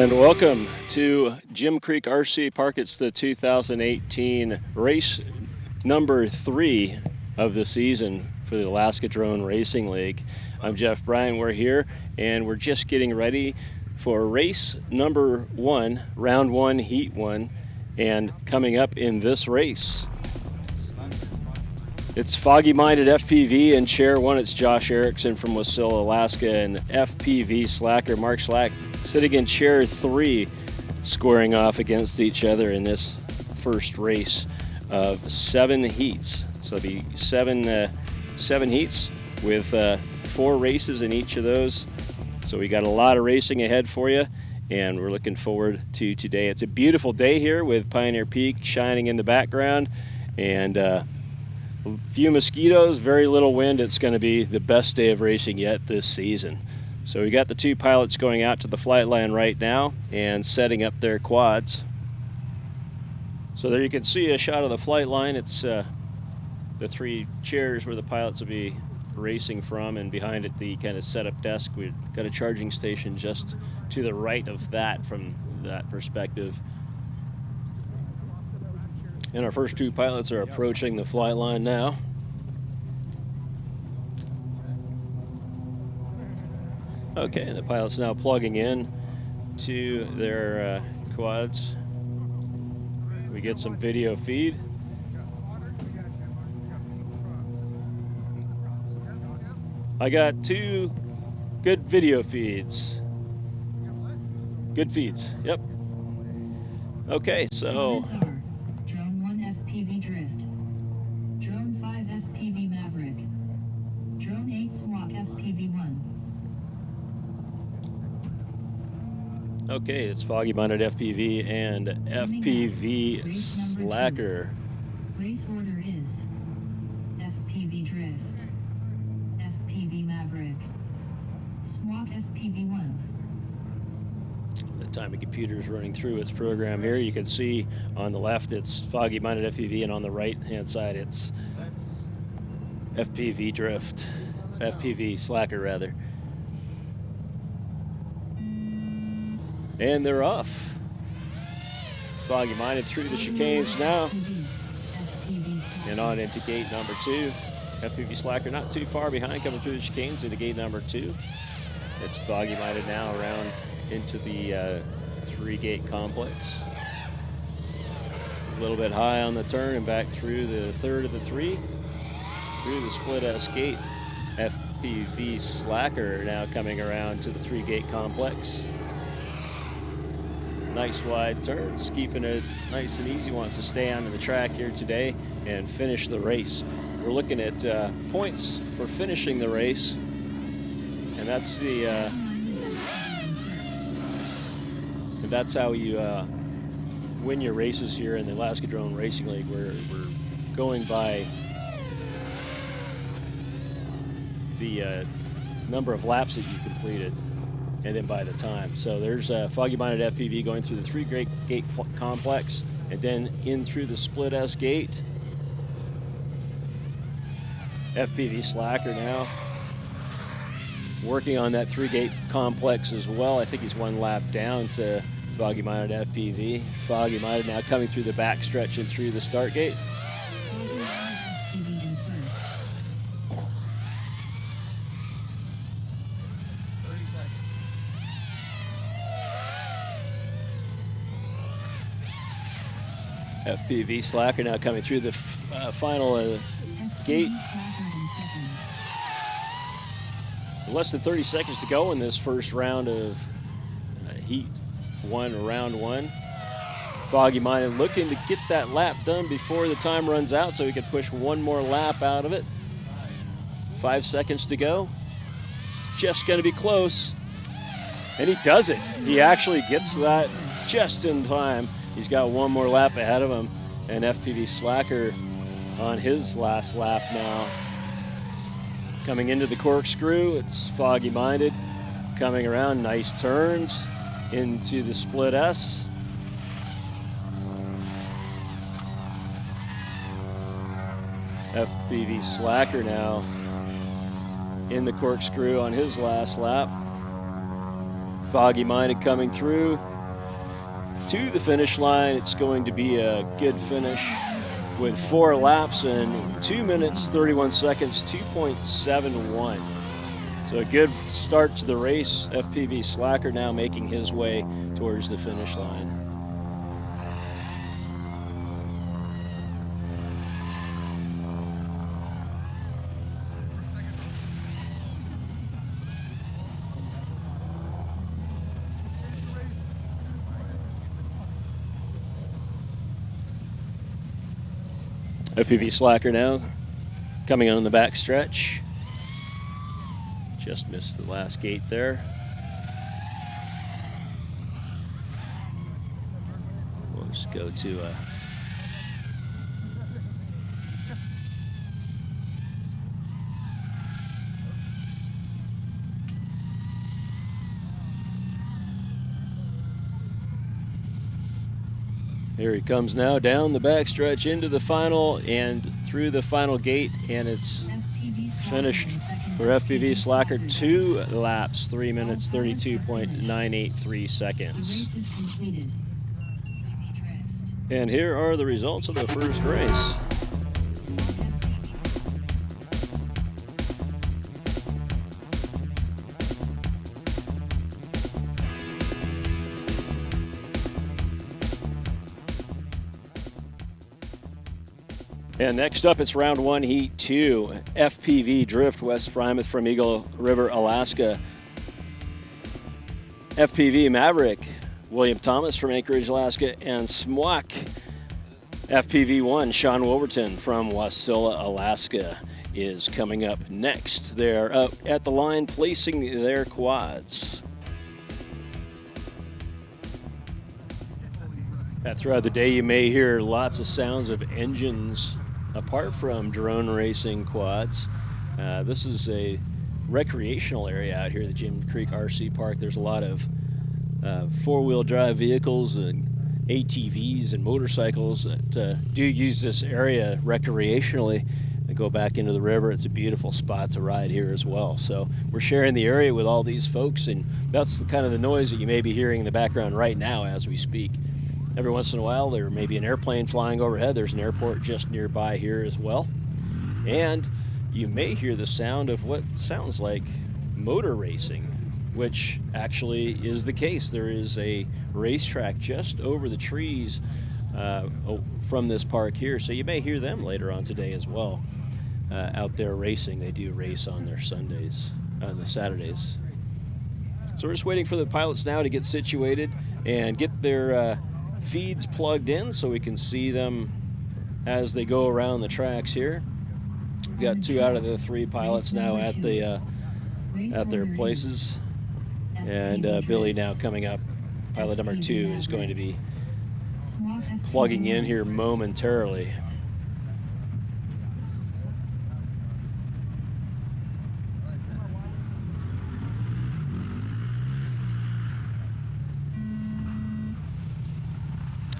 And welcome to Jim Creek RC Park. It's the 2018 race number 3 of the season for the Alaska Drone Racing League. I'm Jeff Bryan. We're here and we're just getting ready for race number 1, round 1, heat 1, and coming up in this race, it's Foggy Minded FPV in chair 1. It's Josh Erickson from Wasilla, Alaska, and FPV slacker Mark Slack sitting in chair 3, squaring off against each other in this first race of 7 heats. So it'll be seven heats with 4 races in each of those. So we got a lot of racing ahead for you, and we're looking forward to today. It's a beautiful day here with Pioneer Peak shining in the background, and a few mosquitoes, very little wind. It's going to be the best day of racing yet this season. So we got the 2 pilots going out to the flight line right now and setting up their quads. So there you can see a shot of the flight line. It's the 3 chairs where the pilots will be racing from, and behind it the kind of setup desk. We've got a charging station just to the right of that from that perspective. And our first 2 pilots are approaching the flight line now. Okay, the pilot's now plugging in to their quads. We get some video feed. I got 2 good video feeds. Good feeds, yep. Okay, so Drone 1 FPV Drift, Drone 5 FPV Maverick, Drone 8 SWAT FPV 1. Okay, it's Foggy Minded FPV and FPV Slacker. Race order is FPV Drift, FPV Maverick, SWAT FPV 1. The time the computer is running through its program here, you can see on the left it's Foggy Minded FPV, and on the right hand side it's FPV Drift, FPV Slacker rather. And they're off. Foggy Minded through the chicanes now and on into gate number 2. FPV Slacker not too far behind, coming through the chicanes into gate number 2. It's Foggy Minded now around into the 3-gate complex. A little bit high on the turn and back through the 3rd of the 3. Through the split S gate. FPV Slacker now coming around to the 3-gate complex. Nice wide turns, keeping it nice and easy. Wants to stay on the track here today and finish the race. We're looking at points for finishing the race, and that's the that's how you win your races here in the Alaska Drone Racing League. We're going by the number of laps that you completed, and then by the time. So there's Foggy Minded FPV going through the 3-gate complex and then in through the split S gate. FPV Slacker now working on that 3-gate complex as well. I think he's 1 lap down to Foggy Minded FPV. Foggy Minded now coming through the back stretch and through the start gate. FPV Slacker now coming through the final gate. Less than 30 seconds to go in this first round of heat 1, round 1. Foggy Minded looking to get that lap done before the time runs out so he can push 1 more lap out of it. 5 seconds to go. Just going to be close. And he does it. He actually gets that just in time. He's got 1 more lap ahead of him, and FPV Slacker on his last lap now. Coming into the corkscrew, it's Foggy Minded coming around, nice turns into the split S. FPV Slacker now in the corkscrew on his last lap. Foggy Minded coming through, to the finish line. It's going to be a good finish with 4 laps and 2 minutes, 31 seconds, 2.71. So a good start to the race. FPV Slacker now making his way towards the finish line. FPV Slacker now coming on the back stretch. Just missed the last gate there. We'll just go to here he comes now down the backstretch into the final and through the final gate, and it's finished for FPV Slacker. 2 laps, 3 minutes, 32.983 seconds. And here are the results of the first race. And next up, it's round 1, heat 2. FPV Drift, Wes Frymouth from Eagle River, Alaska. FPV Maverick, William Thomas from Anchorage, Alaska. And SMWAC FPV1, Sean Wolverton from Wasilla, Alaska, is coming up next. They're up at the line placing their quads. Throughout the day, you may hear lots of sounds of engines apart from drone racing quads. This is a recreational area out here at the Jim Creek RC Park. There's a lot of four-wheel drive vehicles and ATVs and motorcycles that do use this area recreationally and go back into the river. It's a beautiful spot to ride here as well. So we're sharing the area with all these folks, and that's the kind of the noise that you may be hearing in the background right now as we speak. Every once in a while, there may be an airplane flying overhead. There's an airport just nearby here as well. And you may hear the sound of what sounds like motor racing, which actually is the case. There is a racetrack just over the trees from this park here. So you may hear them later on today as well out there racing. They do race on their Sundays, on the Saturdays. So we're just waiting for the pilots now to get situated and get their feeds plugged in so we can see them as they go around the tracks here. We've got 2 out of the 3 pilots now at their places, and Billy now coming up. Pilot number 2 is going to be plugging in here momentarily.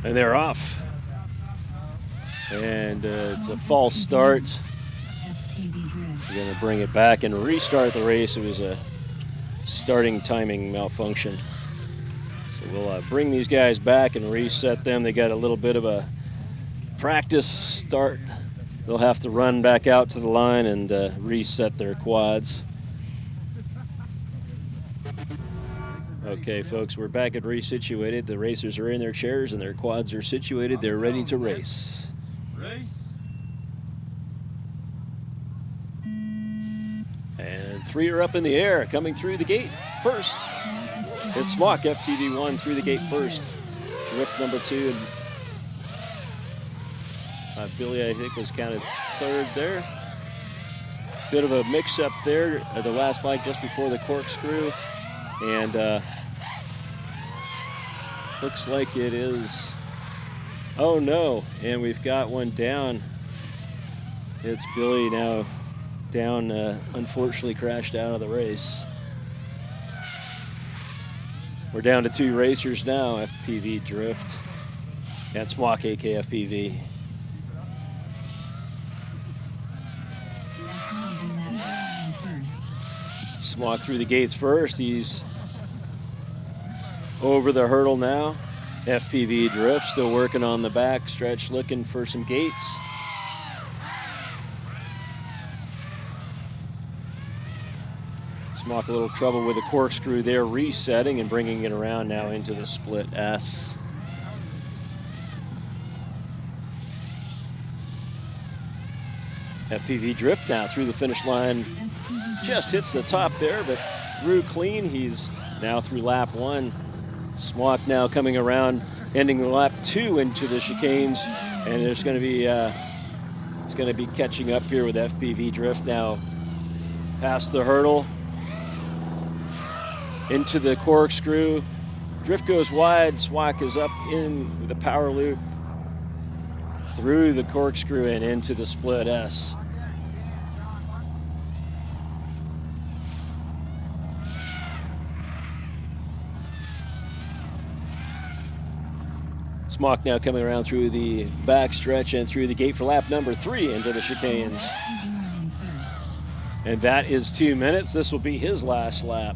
And they're off. And it's a false start. We're going to bring it back and restart the race. It was a starting timing malfunction. So we'll bring these guys back and reset them. They got a little bit of a practice start. They'll have to run back out to the line and reset their quads. Okay, folks, we're back at resituated. The racers are in their chairs and their quads are situated. They're ready to race. And 3 are up in the air, coming through the gate first. It's SMWAC FPV1 through the gate first. Drift number 2. And Billy, I think, was counted 3rd there. Bit of a mix-up there at the last flag just before the corkscrew. And looks like it is, oh no, and we've got one down. It's Billy now down, unfortunately crashed out of the race. We're down to 2 racers now, FPV Drift and SMWAC AKFPV. SMWAC through the gates first. He's over the hurdle now. FPV Drift still working on the back stretch, looking for some gates. Smock a little trouble with the corkscrew there, resetting and bringing it around now into the split S. FPV Drift now through the finish line. Just hits the top there, but through clean. He's now through lap 1. Smock now coming around, ending lap 2 into the chicanes, and there's going to be he's going to be catching up here with FPV Drift now. Past the hurdle, into the corkscrew. Drift goes wide. Smock is up in the power loop, through the corkscrew and into the split S. Smock now coming around through the back stretch and through the gate for lap number 3 into the chicanes. And that is 2 minutes. This will be his last lap.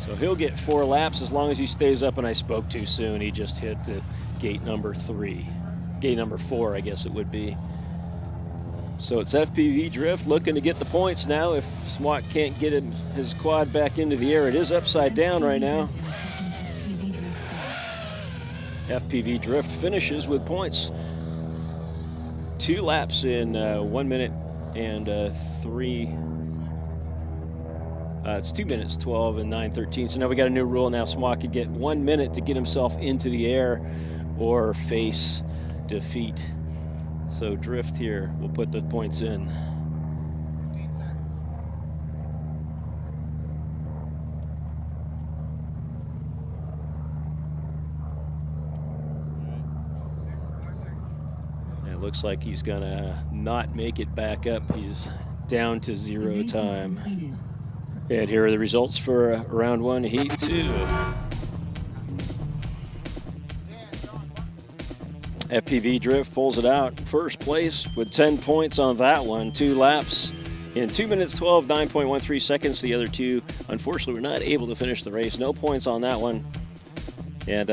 So he'll get 4 laps as long as he stays up, and I spoke too soon. He just hit the gate number 3. Gate number 4, I guess it would be. So it's FPV Drift looking to get the points now. If Smock can't get his quad back into the air, it is upside down right now. FPV Drift finishes with points. 2 laps in 1 minute and 3. It's 2 minutes, 12 and 9:13. So now we got a new rule. Now Smock can get 1 minute to get himself into the air or face defeat. So Drift here will put the points in. Looks like he's gonna not make it back up. He's down to 0 time. And here are the results for round 1, heat 2. FPV Drift pulls it out. First place with 10 points on that one. 2 laps in 2 minutes, 12, 9.13 seconds. The other 2, unfortunately, were not able to finish the race. No points on that one. And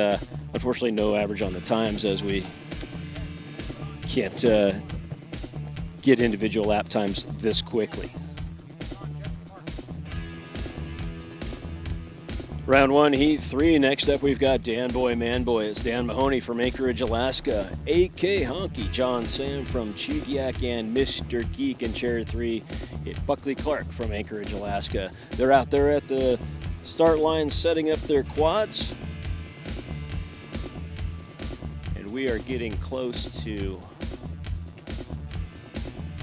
unfortunately, no average on the times, as we can't get individual lap times this quickly. Round 1, heat 3. Next up, we've got Dan Boy, Man Boy. It's Dan Mahoney from Anchorage, Alaska. AK Honky, John Sam from Chudiak, and Mr. Geek in Chair 3. Buckley Clark from Anchorage, Alaska. They're out there at the start line setting up their quads. And we are getting close to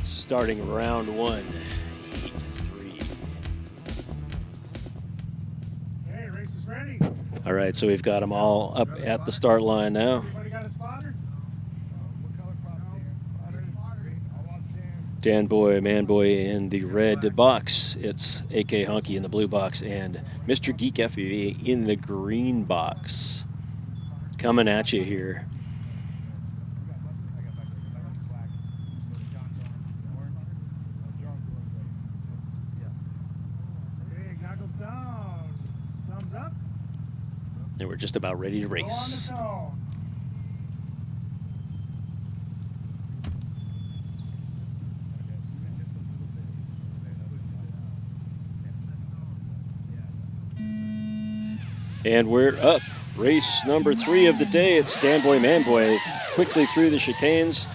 starting round 1, heat 3. Okay, race is ready. All right, so we've got them all up at the start line now. Everybody got a spotter? What color prop Dan Boy, Man Boy in the red box. It's AK Honky in the blue box, and Mr. Geek FPV in the green box. Coming at you here. And we're just about ready to race. Go on the zone. And we're up. Race number 3 of the day. It's Dan Boy, Man Boy quickly through the chicanes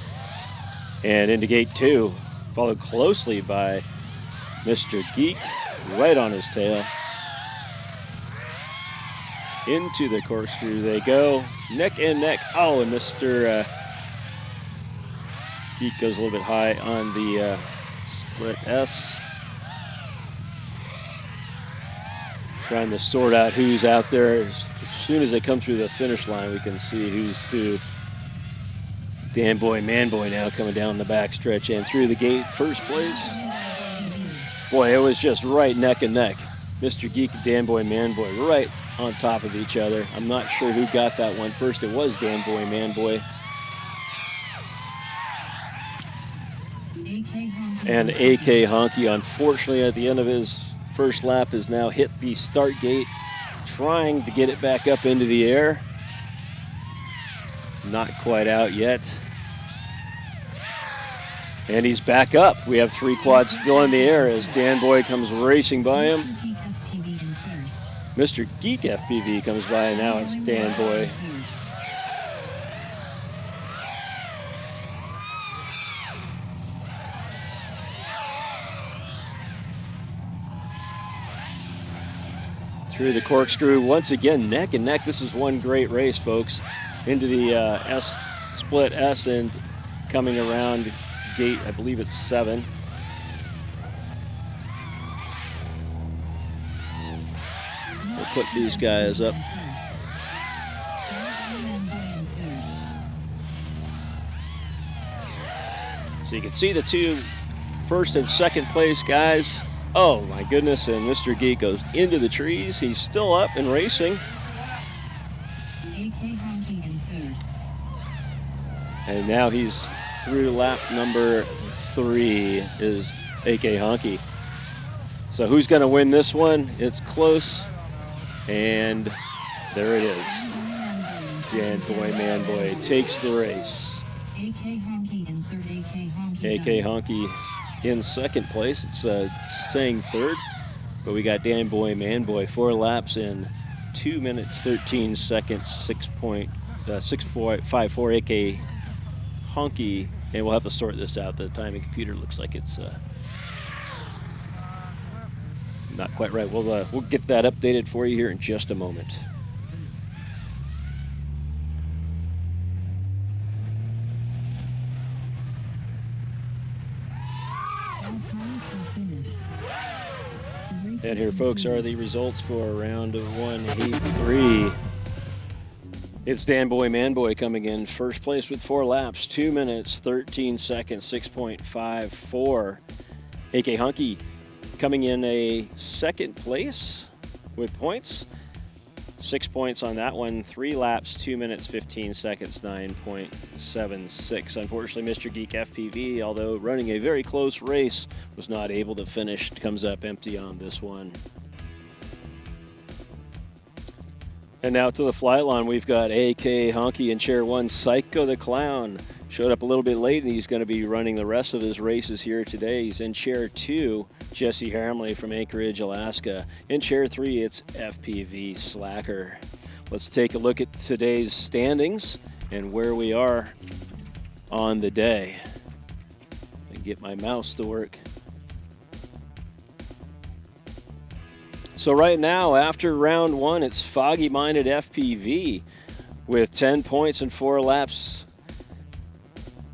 and into gate 2, followed closely by Mr. Geek right on his tail. Into the corkscrew they go, neck and neck. Oh, and Mr. Geek goes a little bit high on the split S. Trying to sort out who's out there. As soon as they come through the finish line, we can see who's who. Dan Boy, Man Boy now coming down the back stretch and through the gate, first place. Boy, it was just right neck and neck. Mr. Geek and Dan Boy, Man Boy right on top of each other. I'm not sure who got that one first. It was Dan Boy, Man Boy. And AK Honky, unfortunately, at the end of his first lap, has now hit the start gate, trying to get it back up into the air. Not quite out yet. And he's back up. We have 3 quads still in the air as Dan Boy comes racing by him. Mr. Geek FPV comes by, and now it's Dan Boy. Through the corkscrew once again, neck and neck. This is one great race, folks. Into the split S and coming around gate, I believe it's 7. We'll put these guys up. So you can see the 2 first and second place guys. Oh my goodness, and Mr. Geek goes into the trees. He's still up and racing. And now he's through lap number 3 is AK Honky. So who's going to win this one? It's close. And there it is. Dan Boy, Man Boy takes the race. AK Honky in third, AK Honky. AK Honky in second place. It's saying third. But we got Dan Boy, Man Boy, 4 laps in 2 minutes, 13 seconds, 6.54 AK Honky. And we'll have to sort this out. The timing computer looks like it's not quite right. We'll get that updated for you here in just a moment. And here, folks, are the results for round 1, heat 3. It's Dan Boy, Man Boy coming in first place with 4 laps, 2 minutes, 13 seconds, 6.54. AK Honky coming in a second place with points. 6 points on that one, 3 laps, 2 minutes, 15 seconds, 9.76. Unfortunately, Mr. Geek FPV, although running a very close race, was not able to finish. Comes up empty on this one. And now to the flight line, we've got AK Honky in chair 1, Psycho the Clown. Showed up a little bit late, and he's going to be running the rest of his races here today. He's in chair 2, Jesse Hamley from Anchorage, Alaska. In chair 3, it's FPV Slacker. Let's take a look at today's standings and where we are on the day. And get my mouse to work. So right now, after round 1, it's Foggy Minded FPV with 10 points and 4 laps.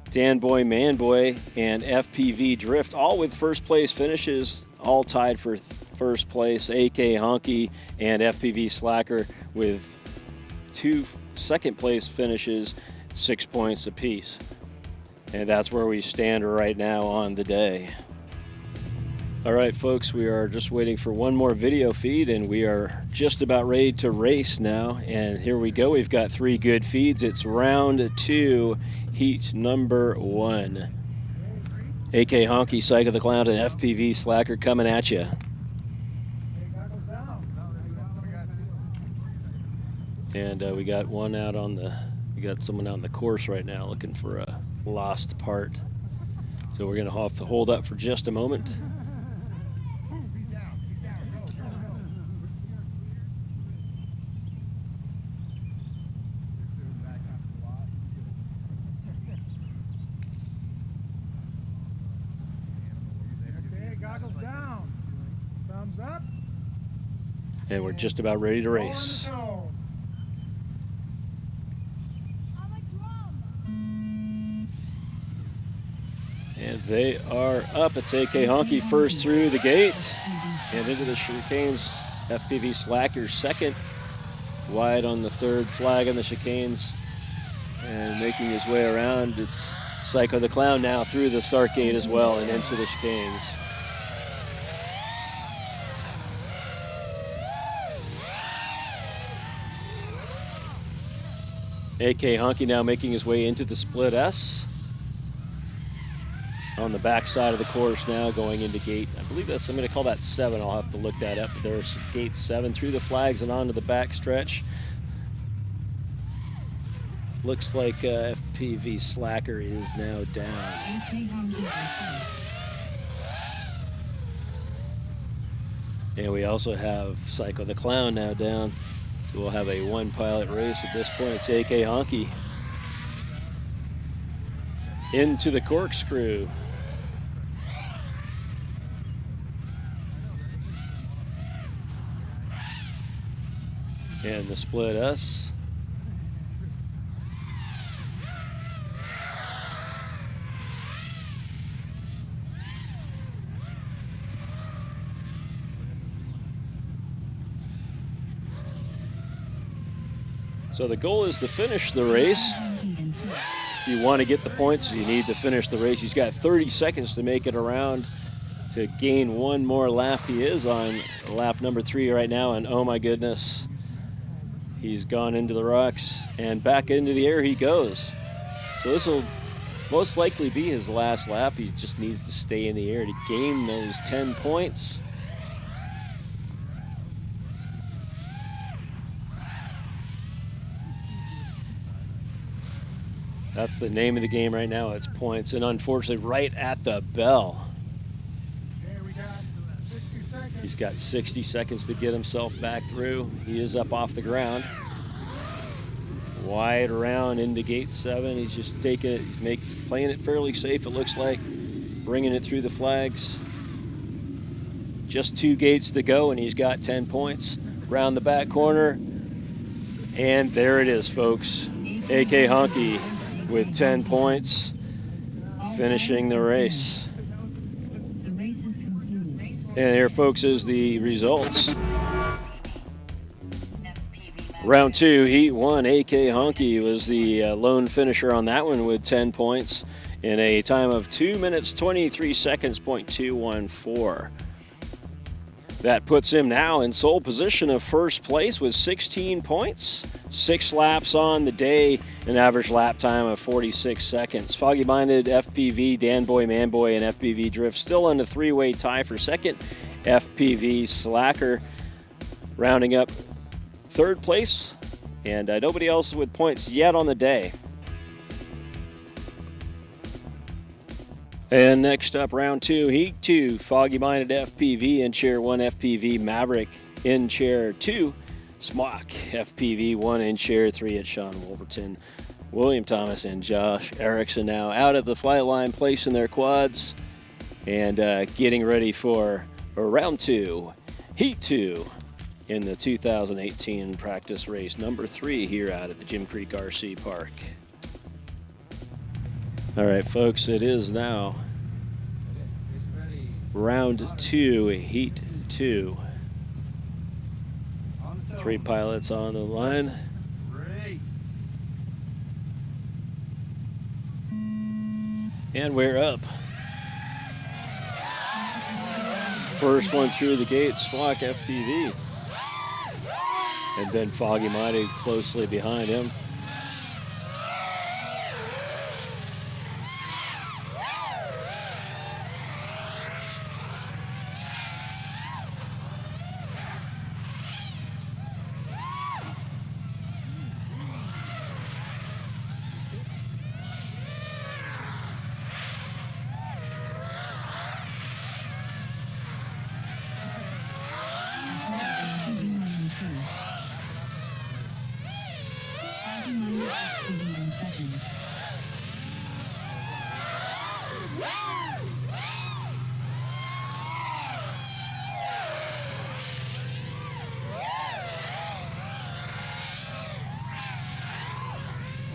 Dan Boy, Man Boy, and FPV Drift, all with first place finishes, all tied for first place. AK Honky and FPV Slacker with 2 second place finishes, 6 points apiece. And that's where we stand right now on the day. All right, folks, we are just waiting for one more video feed, and we are just about ready to race now. And here we go. We've got 3 good feeds. It's round 2, heat number 1. AK Honky, Psycho the Clown, and FPV Slacker coming at you. And we got one out on the. We got someone out on the course right now looking for a lost part. So we're going to have to hold up for just a moment. And we're just about ready to race. And they are up. It's AK Honky first through the gate and into the chicanes. FPV Slacker second, wide on the third flag on the chicanes, and making his way around. It's Psycho the Clown now through the start gate as well and into the chicanes. AK Honky now making his way into the split S. On the back side of the course now, going into gate, I believe I'm going to call that 7. I'll have to look that up. But there's gate 7 through the flags and onto the back stretch. Looks like FPV Slacker is now down. AK Honky in first. And we also have Psycho the Clown now down. So we'll have a one pilot race at this point. It's AK Honky into the corkscrew. And the split S. So the goal is to finish the race. If you want to get the points, you need to finish the race. He's got 30 seconds to make it around to gain one more lap. He is on lap number 3 right now, and oh my goodness, he's gone into the rocks and back into the air he goes. So this will most likely be his last lap. He just needs to stay in the air to gain those 10 points. That's the name of the game right now. It's points, and unfortunately, right at the bell. Okay, we got 60 seconds. He's got 60 seconds to get himself back through. He is up off the ground. Wide around into gate 7. He's just taking it. He's playing it fairly safe, it looks like. Bringing it through the flags. Just 2 gates to go, and he's got 10 points. Round the back corner. And there it is, folks. AK Honky with 10 points, finishing the race. The race is concluded. And here, folks, is the results. Round 2, Heat 1, AK Honky was the lone finisher on that one with 10 points in a time of 2 minutes, 23 seconds, .214. That puts him now in sole position of first place with 16 points. 6 laps on the day, an average lap time of 46 seconds. Foggy Minded, FPV, Dan Boy, Man Boy, and FPV Drift still in the 3-way tie for second. FPV Slacker rounding up third place, and nobody else with points yet on the day. And next up, round 2, Heat 2, Foggy Minded FPV in chair 1, FPV Maverick in chair 2, Smock FPV 1 in chair 3 at Sean Wolverton. William Thomas and Josh Erickson now out at the flight line, placing their quads and getting ready for round 2, Heat 2 in the 2018 practice race number 3 here out at the Jim Creek RC Park. All right, folks, it is now round 2, Heat 2. 3 pilots on the line. And we're up. First one through the gate, Squawk FPV. And then Foggy Minded closely behind him.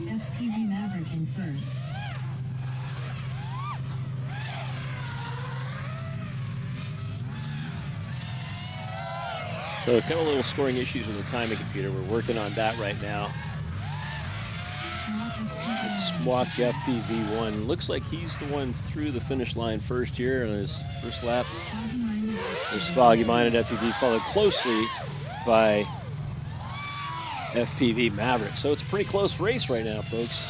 FPV Maverick in first. So kind of little scoring issues with the timing computer. We're working on that right now. Squawk FPV1. Looks like he's the one through the finish line first here on his first lap. There's Foggy Minded FPV, followed closely by FPV Maverick. So it's a pretty close race right now, folks.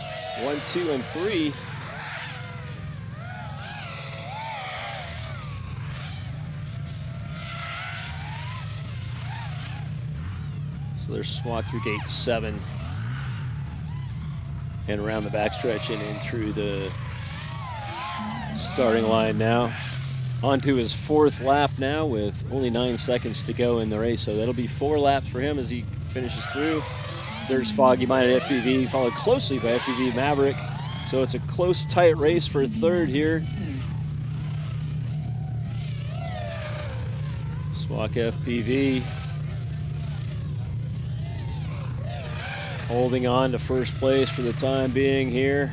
1, 2, and 3. So there's Squawk through gate 7. And around the backstretch and in through the starting line now. On to his 4th lap now with only 9 seconds to go in the race. So that'll be 4 laps for him as he finishes through. There's Foggy Minded FPV, followed closely by FPV Maverick. So it's a close, tight race for 3rd here. Swak FPV holding on to 1st place for the time being here.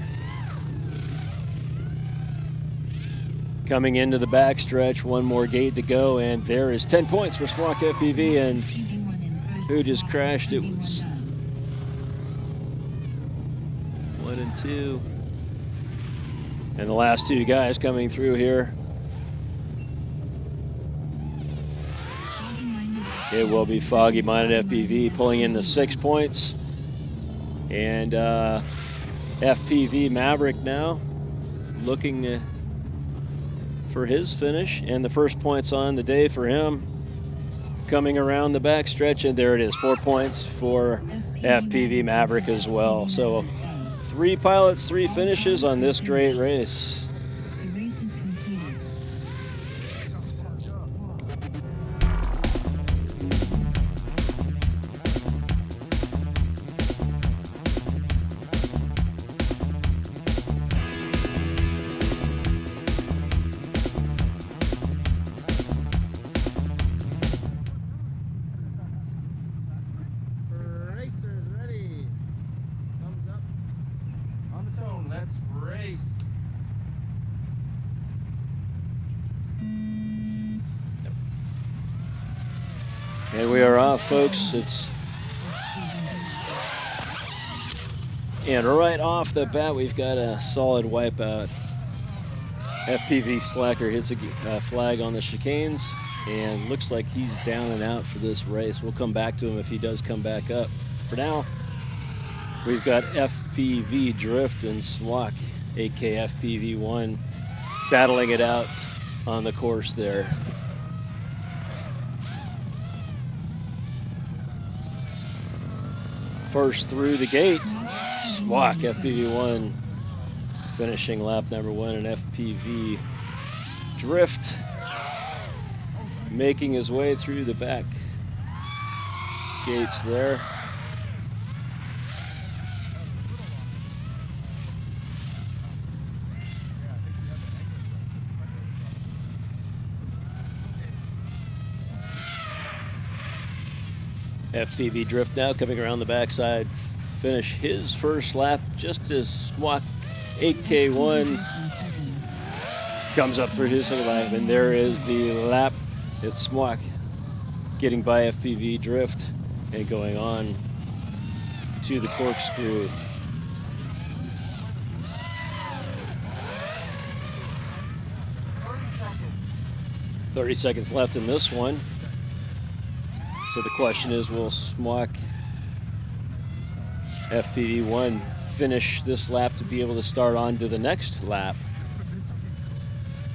Coming into the backstretch, 1 more gate to go, and there is 10 points for Swak FPV, and who just crashed? It was 1 and 2. And the last 2 guys coming through here. It will be Foggy Minded FPV pulling in the 6 points. And FPV Maverick now looking for his finish. And the first points on the day for him coming around the backstretch. And there it is, 4 points for FPV Maverick as well. So 3 pilots, 3 finishes on this great race. The race is completed. 'em. And we are off, folks. And right off the bat, we've got a solid wipeout. FPV Slacker hits a flag on the chicanes, and looks like he's down and out for this race. We'll come back to him if he does come back up. For now, we've got FPV Drift and Swak, AKFPV1, battling it out on the course there. First through the gate, Swak FPV1 finishing lap number 1, and FPV Drift making his way through the back gates there. FPV Drift now coming around the backside, finish his first lap just as Swak AK1 comes up for his second lap, and there is the lap. It's Swak getting by FPV Drift and going on to the corkscrew. "30 seconds left in this one. So the question is, will Swak FPV1 finish this lap to be able to start on to the next lap?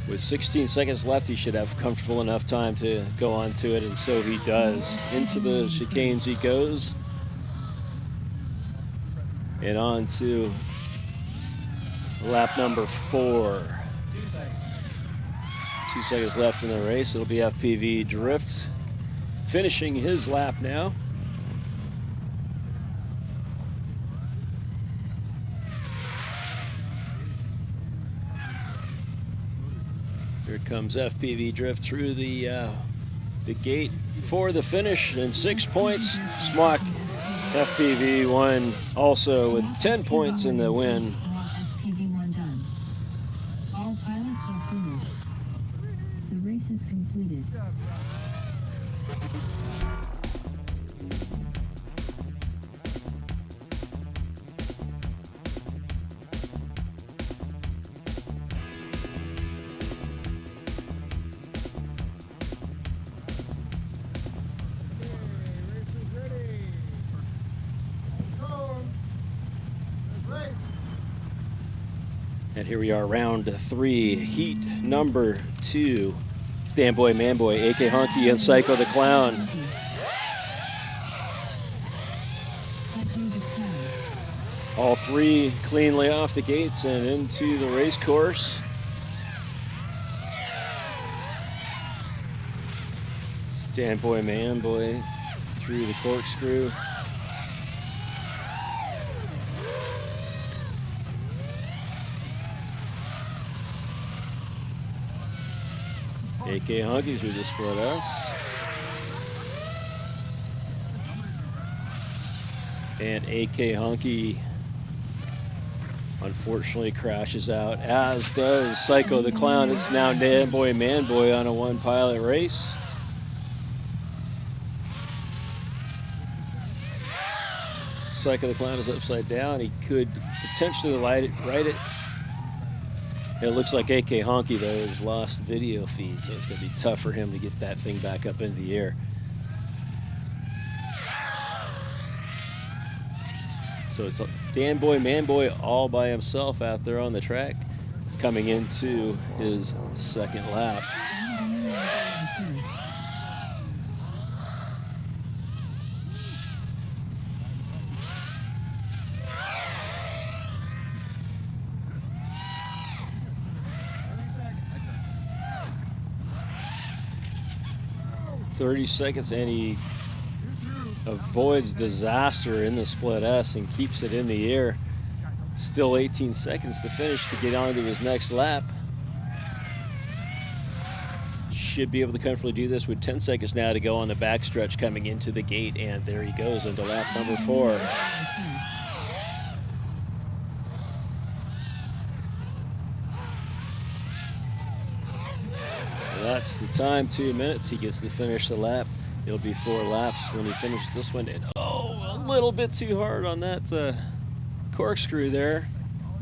With 16 seconds left, he should have comfortable enough time to go on to it, and so he does. Into the chicanes he goes. And on to lap number 4. 2 seconds left in the race. It'll be FPV Drift finishing his lap now. Here comes FPV Drift through the gate for the finish, and 6 points. Swak FPV1 also with 10 points in the win. FPV1 done. All pilots are finished. The race is completed. And here we are, round 3, heat number 2. Standboy, Manboy, AK Honky, and Psycho the Clown. Psycho the Clown. All three cleanly off the gates and into the race course. Stand boy, man boy through the corkscrew. AK Honkies with the split S. And AK Honky unfortunately crashes out, as does Psycho the Clown. It's now man boy on a one pilot race. Psycho the Clown is upside down. He could potentially right it. It looks like AK Honky, though, has lost video feed, so it's going to be tough for him to get that thing back up into the air. So it's Dan Boy, Man Boy all by himself out there on the track, coming into his second lap. .30 and he avoids disaster in the split S and keeps it in the air. Still 18 seconds to finish to get on to his next lap. Should be able to comfortably do this with 10 seconds now to go on the backstretch coming into the gate, and there he goes into lap number 4. That's the time, 2 minutes. He gets to finish the lap. It'll be 4 laps when he finishes this one. And oh, a little bit too hard on that corkscrew there.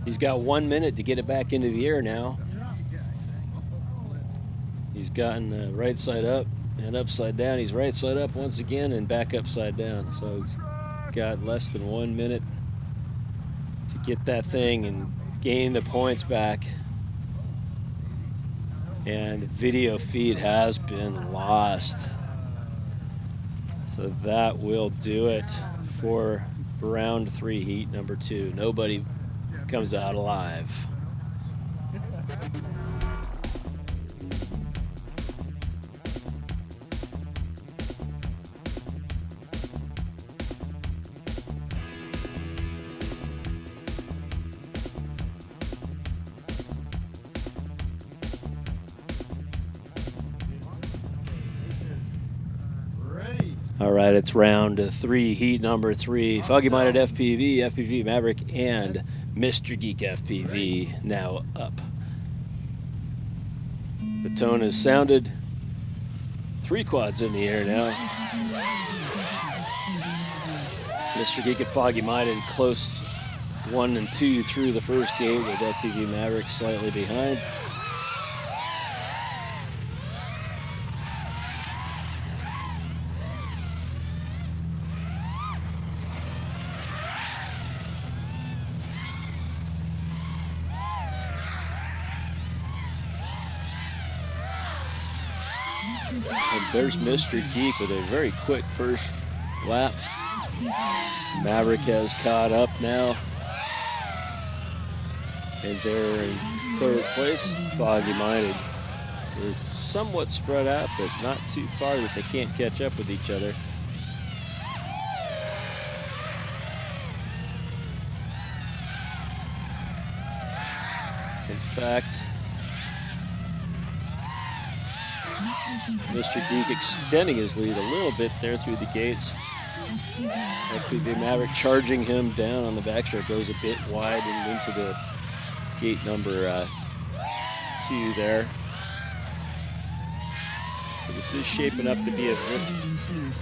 He's got 1 minute to get it back into the air now. He's gotten the right side up and upside down. He's right side up once again and back upside down. So he's got less than 1 minute to get that thing and gain the points back. And video feed has been lost. So that will do it for round 3, heat number 2. Nobody comes out alive. All right, it's round 3, heat number 3. Foggy Minded FPV, FPV Maverick, and Mr. Geek FPV now up. The tone is sounded. 3 quads in the air now. Mr. Geek and Foggy Minded close 1 and 2 through the first gate, with FPV Maverick slightly behind. And there's Mr. Geek with a very quick first lap. Maverick has caught up now. And they're in 3rd place. Foggy Minded. They're somewhat spread out, but not too far that they can't catch up with each other. In fact, Mr. Geek extending his lead a little bit there through the gates. FPV Maverick charging him down on the backstretch, goes a bit wide and into the gate number 2 there. So this is shaping up to be a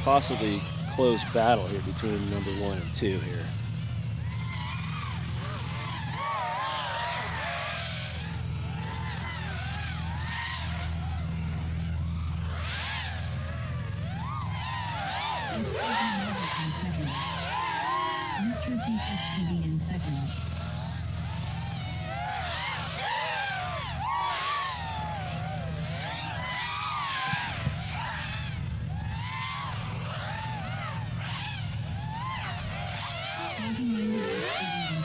possibly close battle here between number 1 and 2 here. Mr. Geek FPV in 2nd. Foggy Minded FPV in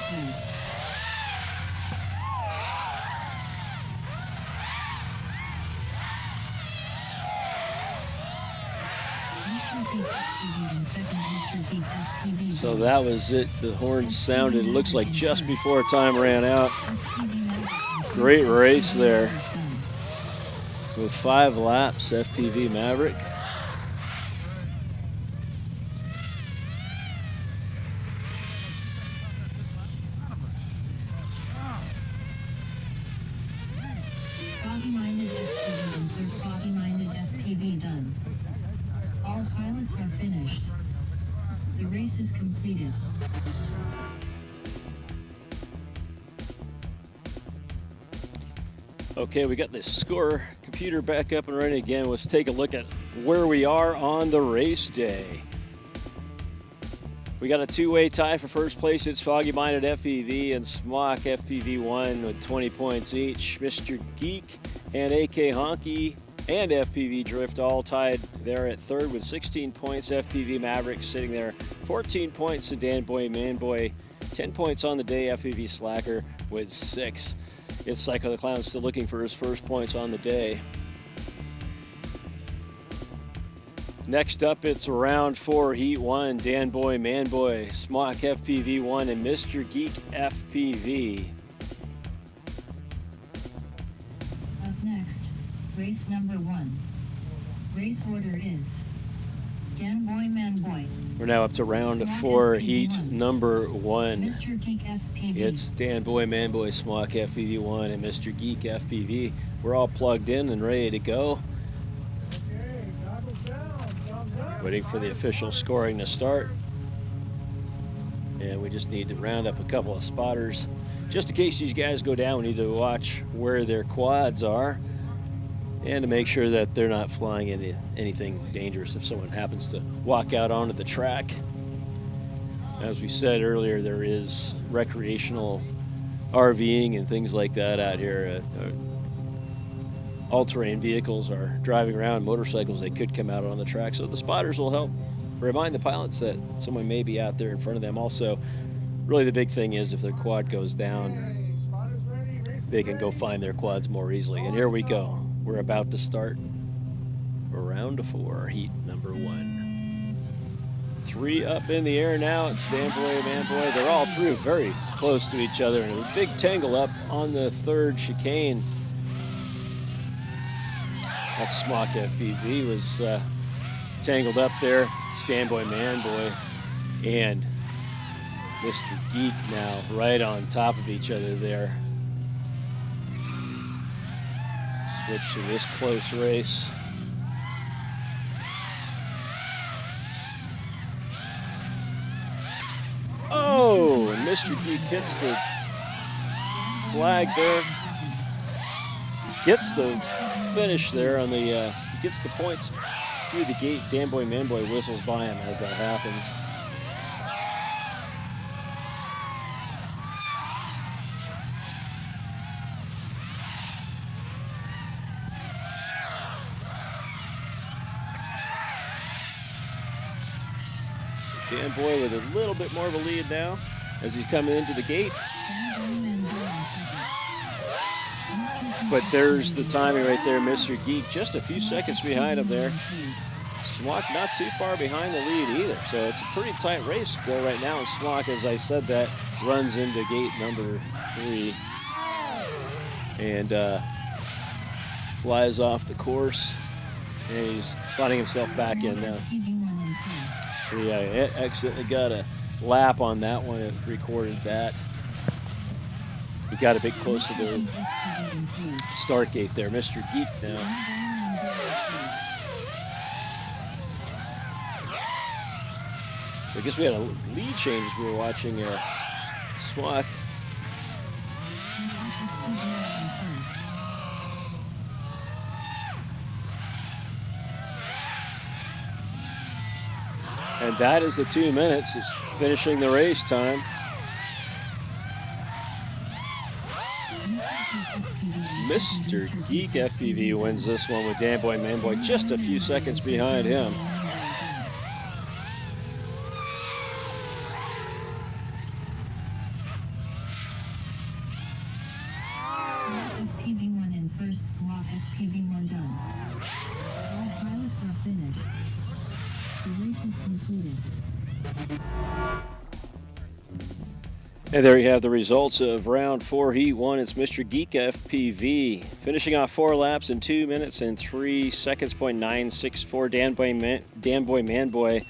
in second, Mr. Geek FPV. So that was it. The horn sounded, it looks like just before time ran out. Great race there with 5 laps, FPV Maverick. Foggy-minded FPV and third foggy-minded FPV done. All pilots are finished. The race is completed. Okay, we got the score computer back up and running again. Let's take a look at where we are on the race day. We got a 2-way tie for first place. It's Foggy Minded FPV and Smock FPV1 with 20 points each. Mr. Geek and AK Honky and FPV Drift all tied there at third with 16 points. FPV Maverick sitting there 14 points. Sedan Boy Manboy 10 points on the day. FPV Slacker with 6. It's Psycho the Clown still looking for his first points on the day. Next up, it's round 4, heat 1. Dan Boy, Manboy, Smock FPV1, and Mr. Geek FPV. Up next, race number 1. Race order is Dan Boy, Manboy. We're now up to round Smock 4, FPV1. heat number 1. Mr. Geek FPV. It's Dan Boy, Manboy, Smock FPV1, and Mr. Geek FPV. We're all plugged in and ready to go. Okay, goggles down, thumbs up. Waiting for the official scoring to start. And we just need to round up a couple of spotters. Just in case these guys go down, we need to watch where their quads are and to make sure that they're not flying into anything dangerous if someone happens to walk out onto the track. As we said earlier, there is recreational RVing and things like that out here. All-terrain vehicles are driving around, motorcycles, they could come out on the track. So the spotters will help remind the pilots that someone may be out there in front of them. Also, really the big thing is if their quad goes down, Okay, spotters ready, race they can ready. go find their quads more easily. And here we go. We're about to start round 4, heat number 1. 3 up in the air now. It's Dan Boy, Manboy. They're all through very close to each other. And a big tangle up on the 3rd chicane. That Smock FPV was tangled up there. Stan Boy, Manboy, and Mr. Geek now right on top of each other there. Switch to this close race. Oh, and Mr. Geek hits the flag there. Gets the finish there on the, gets the points through the gate. Dan Boy, Manboy whistles by him as that happens. Dan Boy with a little bit more of a lead now as he's coming into the gate. But there's the timing right there, Mr. Geek, just a few seconds behind him there. Smock not too far behind the lead either, so it's a pretty tight race still right now. And Smock, as I said, that runs into gate number 3 and flies off the course, and he's finding himself back in now. Yeah, accidentally got a lap on that one and recorded that. He got a bit close to the start gate there. Mr. Geek now. So I guess we had a lead change as we were watching Smock. And that is the 2 minutes. It's finishing the race time. Mr. Geek FPV wins this one with Dan Boy, Manboy just a few seconds behind him. FPV1 in first, Smock FPV1 done. All pilots are finished. The race is complete. And there you have the results of round 4, heat 1. It's Mr. Geek FPV finishing off 4 laps in 2 minutes and 3 seconds, .964. Danboy Manboy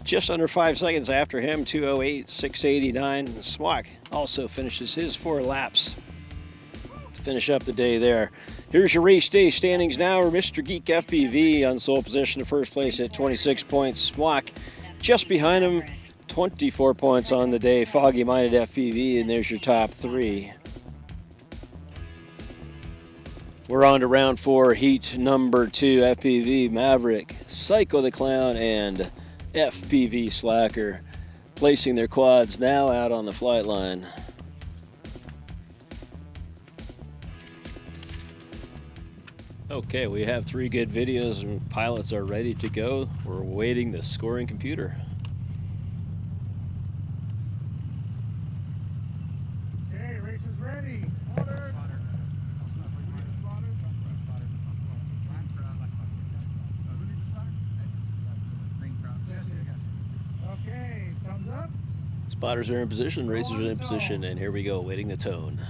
just under 5 seconds after him, 2:08.689. Swak also finishes his 4 laps to finish up the day there. Here's your race day standings now. Mr. Geek FPV on sole position to first place at 26 points. Swak just behind him, 24 points on the day. Foggy Minded FPV, and there's your top 3. We're on to round 4, heat number 2. FPV Maverick, Psycho the Clown, and FPV Slacker placing their quads now out on the flight line. Okay, we have 3 good videos and pilots are ready to go. We're awaiting the scoring computer. Okay, race is ready. Order. Okay, thumbs up. Spotters are in position, racers are in position, and here we go, waiting the tone.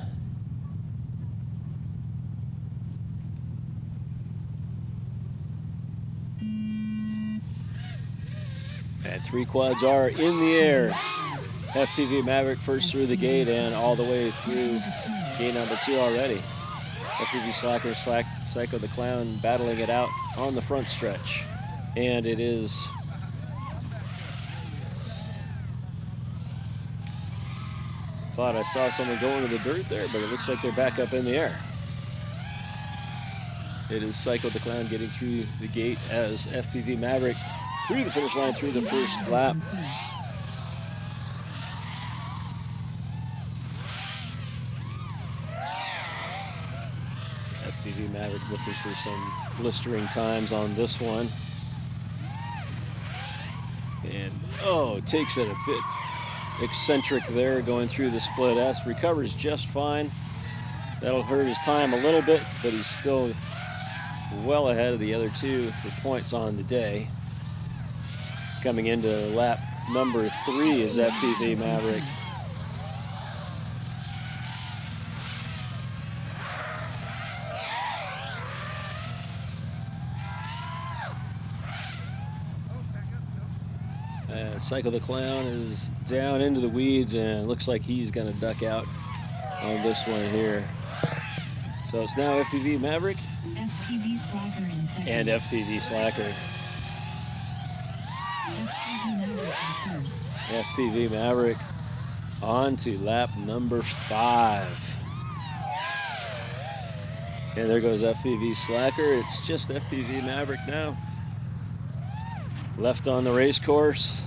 And 3 quads are in the air. FPV Maverick first through the gate and all the way through gate number 2 already. FPV Slacker, Psycho the Clown battling it out on the front stretch. And it is thought I saw someone go into the dirt there, but it looks like they're back up in the air. It is Psycho the Clown getting through the gate as FPV Maverick through the finish line through the first lap. FPV Maverick looking for some blistering times on this one. And, oh, takes it a bit eccentric there going through the split S. Recovers just fine. That'll hurt his time a little bit, but he's still well ahead of the other 2 for points on the day. Coming into lap number 3 is FPV Maverick. Psycho the Clown is down into the weeds and looks like he's going to duck out on this one here. So it's now FPV Maverick FPV Slacker in second. and FPV Slacker. FPV Maverick in first. FPV Maverick on to lap number 5. And there goes FPV Slacker. It's just FPV Maverick now. Left on the race course.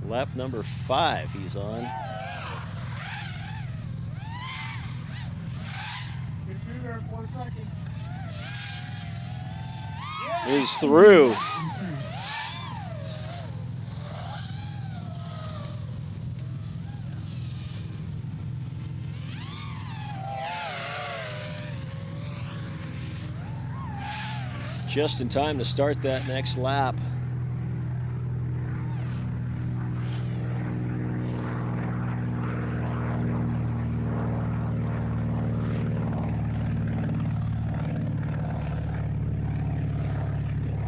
Lap number 5 he's on. Get through there in 4 seconds. He's through. In first. Just in time to start that next lap.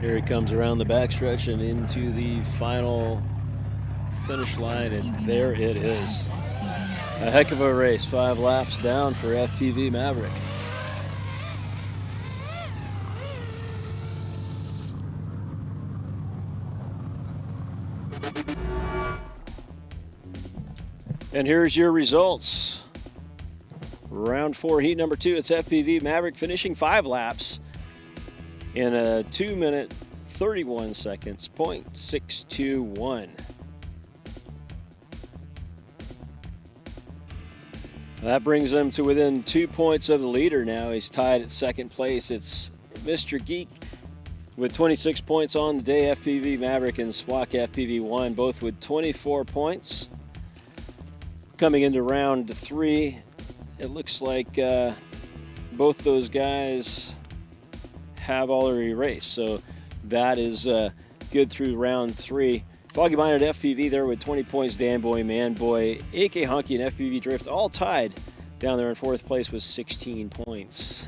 Here he comes around the backstretch and into the final finish line, and there it is. A heck of a race. 5 laps down for FPV Maverick. And here's your results. Round 4, heat number 2. It's FPV Maverick finishing 5 laps in a 2 minute 31 seconds, .621. That brings him to within 2 points of the leader now. He's tied at second place. It's Mr. Geek with 26 points on the day. FPV Maverick and Swak FPV1 both with 24 points. Coming into round 3, it looks like both those guys have already raced, so that is good through round 3. Foggy Minded FPV there with 20 points. Dan Boy, Man Boy, AK Honky, and FPV Drift all tied down there in 4th place with 16 points.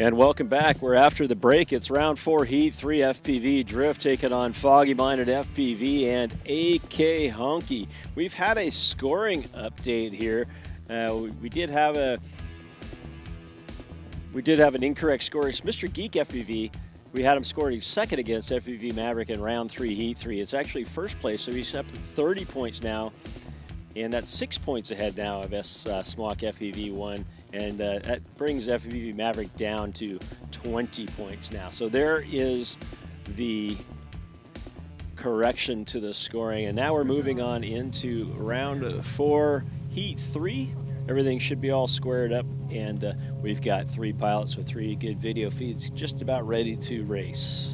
And welcome back. We're after the break. It's round 4, heat 3. FPV Drift taking on Foggy Minded FPV and AK Honky. We've had a scoring update here. We did have an incorrect score. It's Mr. Geek FPV. We had him scoring second against FPV Maverick in round 3, heat 3. It's actually first place, so he's up to 30 points now, and that's 6 points ahead now of Smock FPV 1, and that brings FPV Maverick down to 20 points now. So there is the correction to the scoring, and now we're moving on into round 4, heat 3. Everything should be all squared up, and we've got 3 pilots with 3 good video feeds just about ready to race.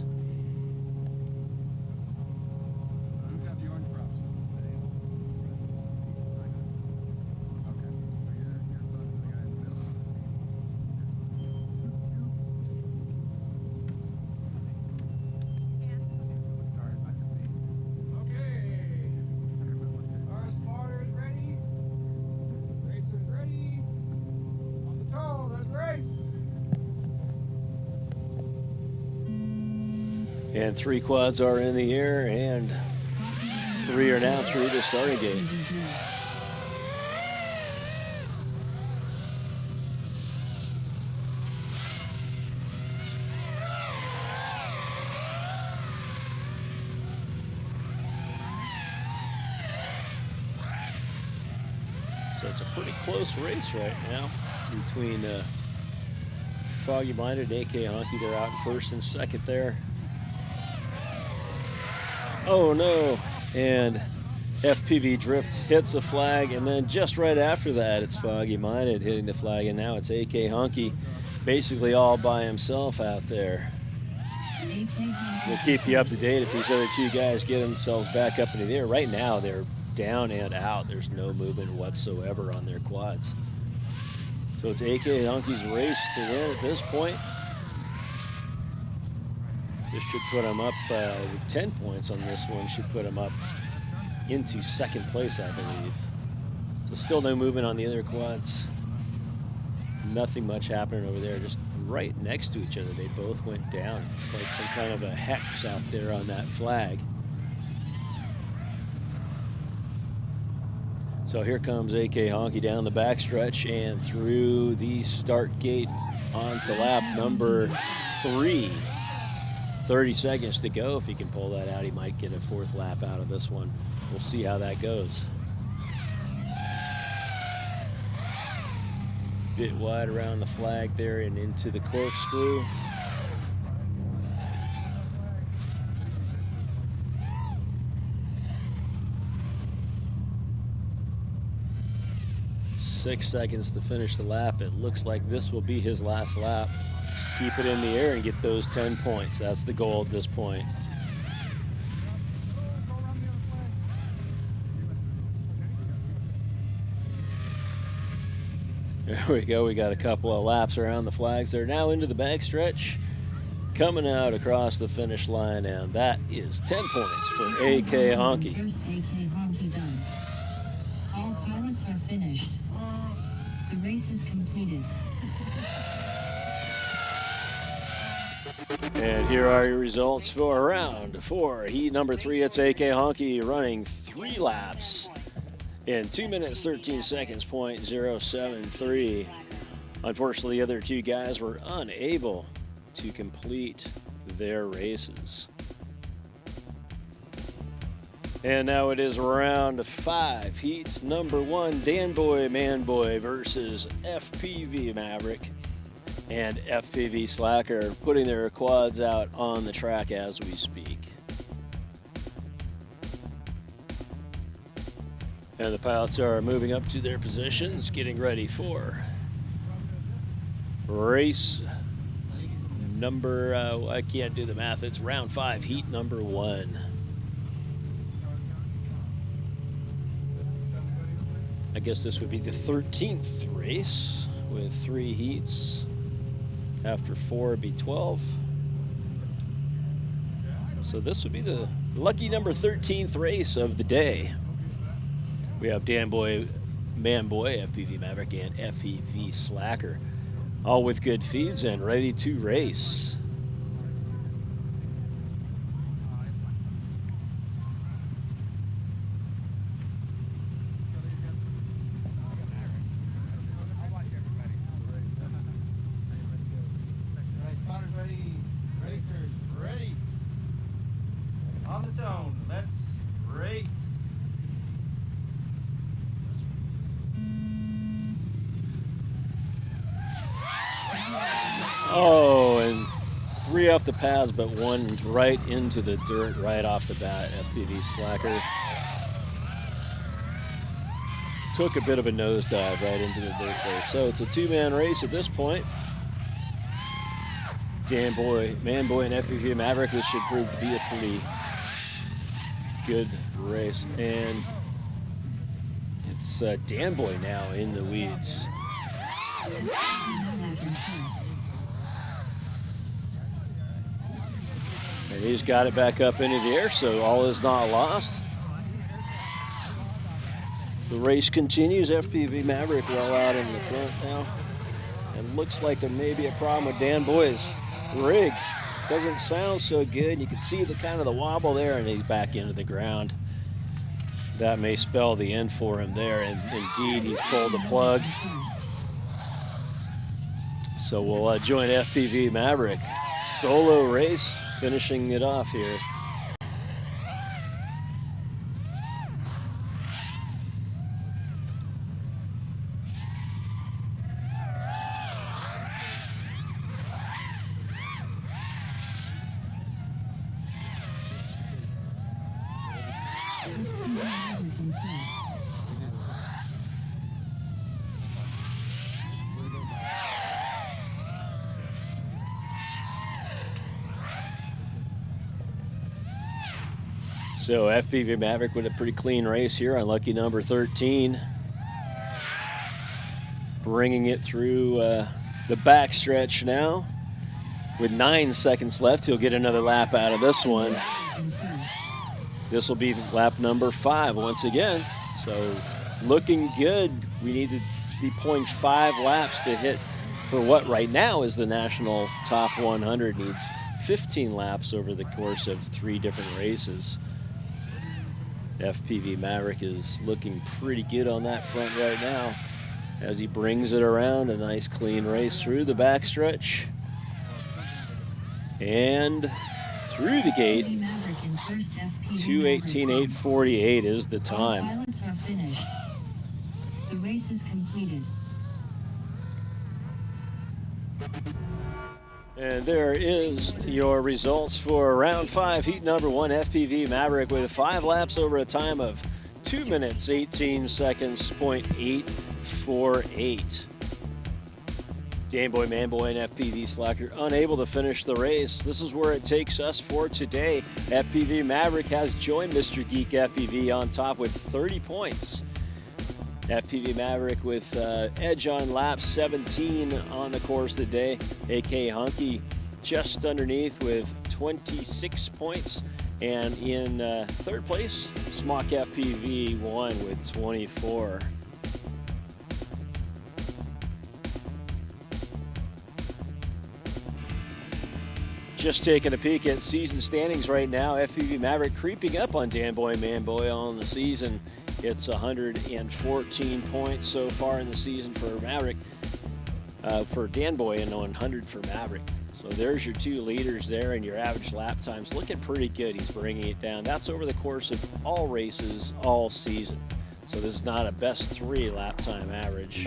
And 3 quads are in the air, and 3 are now through the starting gate. So it's a pretty close race right now between Foggy Minded and AK Honky. They're out in first and second there. Oh no, and FPV Drift hits a flag, and then just right after that, it's Foggy Minded hitting the flag, and now it's AK Honky basically all by himself out there. We'll keep you up to date if these other 2 guys get themselves back up into the air. Right now, they're down and out. There's no movement whatsoever on their quads. So it's AK Honky's race to win at this point. This should put him up with 10 points on this one. Should put him up into second place, I believe. So still no movement on the other quads. Nothing much happening over there. Just right next to each other. They both went down. It's like some kind of a hex out there on that flag. So here comes AK Honky down the backstretch and through the start gate onto lap number 3. 30 seconds to go. If he can pull that out, he might get a 4th lap out of this one. We'll see how that goes. Bit wide around the flag there and into the corkscrew. Six seconds to finish the lap. It looks like this will be his last lap. Keep it in the air and get those 10 points. That's the goal at this point. There we go. We got a couple of laps around the flags. They're now into the backstretch, coming out across the finish line, and that is 10 points for AK Honky. First AK Honky done. All pilots are finished. The race is completed. And here are your results for round 4, heat number 3. It's AK Honky running 3 laps in 2 minutes 13 seconds, .073. Unfortunately, the other 2 guys were unable to complete their races. And now it is round 5, heat number 1. Dan Boy, Man Boy versus FPV Maverick and FPV Slacker, putting their quads out on the track as we speak. And the pilots are moving up to their positions, getting ready for race number, I can't do the math, it's round 5, heat number 1. I guess this would be the 13th race with 3 heats. After 4 would be 12. So this would be the lucky number 13th race of the day. We have Dan Boy, Man Boy, FPV Maverick, and FPV Slacker, all with good feeds and ready to race. Oh, and 3 off the pads, but 1 right into the dirt right off the bat. FPV Slacker took a bit of a nosedive right into the dirt there. So it's a 2-man race at this point. Dan Boy, Man Boy, and FPV Maverick. This should prove to be a pretty good race. And it's Dan Boy now in the weeds. And he's got it back up into the air, so all is not lost. The race continues. FPV Maverick well out in the front now. And looks like there may be a problem with Dan Boy's rig. Doesn't sound so good. You can see the kind of the wobble there, and he's back into the ground. That may spell the end for him there, and indeed he's pulled the plug. So we'll join FPV Maverick. Solo race, finishing it off here. So FPV Maverick with a pretty clean race here on lucky number 13. Bringing it through the backstretch now. With 9 seconds left, he'll get another lap out of this one. This will be lap number 5 once again. So looking good. We need to be pulling 5 laps to hit for what right now is the national top 100. Needs 15 laps over the course of 3 different races. FPV Maverick is looking pretty good on that front right now as he brings it around. A nice clean race through the backstretch and through the gate. 2:18.848 is the time. Pilots are finished. The race is completed. And there is your results for round 5, heat number 1, FPV Maverick with 5 laps over a time of 2 minutes, 18 seconds, .848. Dan Boy, Man Boy, and FPV Slacker unable to finish the race. This is where it takes us for today. FPV Maverick has joined Mr. Geek FPV on top with 30 points. FPV Maverick with edge on lap 17 on the course today. AK Hunky just underneath with 26 points. And in 3rd place, Smock FPV 1 with 24. Just taking a peek at season standings right now. FPV Maverick creeping up on Dan Boy, Man Boy on the season. It's 114 points so far in the season for Maverick, for Dan Boy, and 100 for Maverick. So there's your 2 leaders there, and your average lap time's looking pretty good. He's bringing it down. That's over the course of all races, all season. So this is not a best 3 lap time average.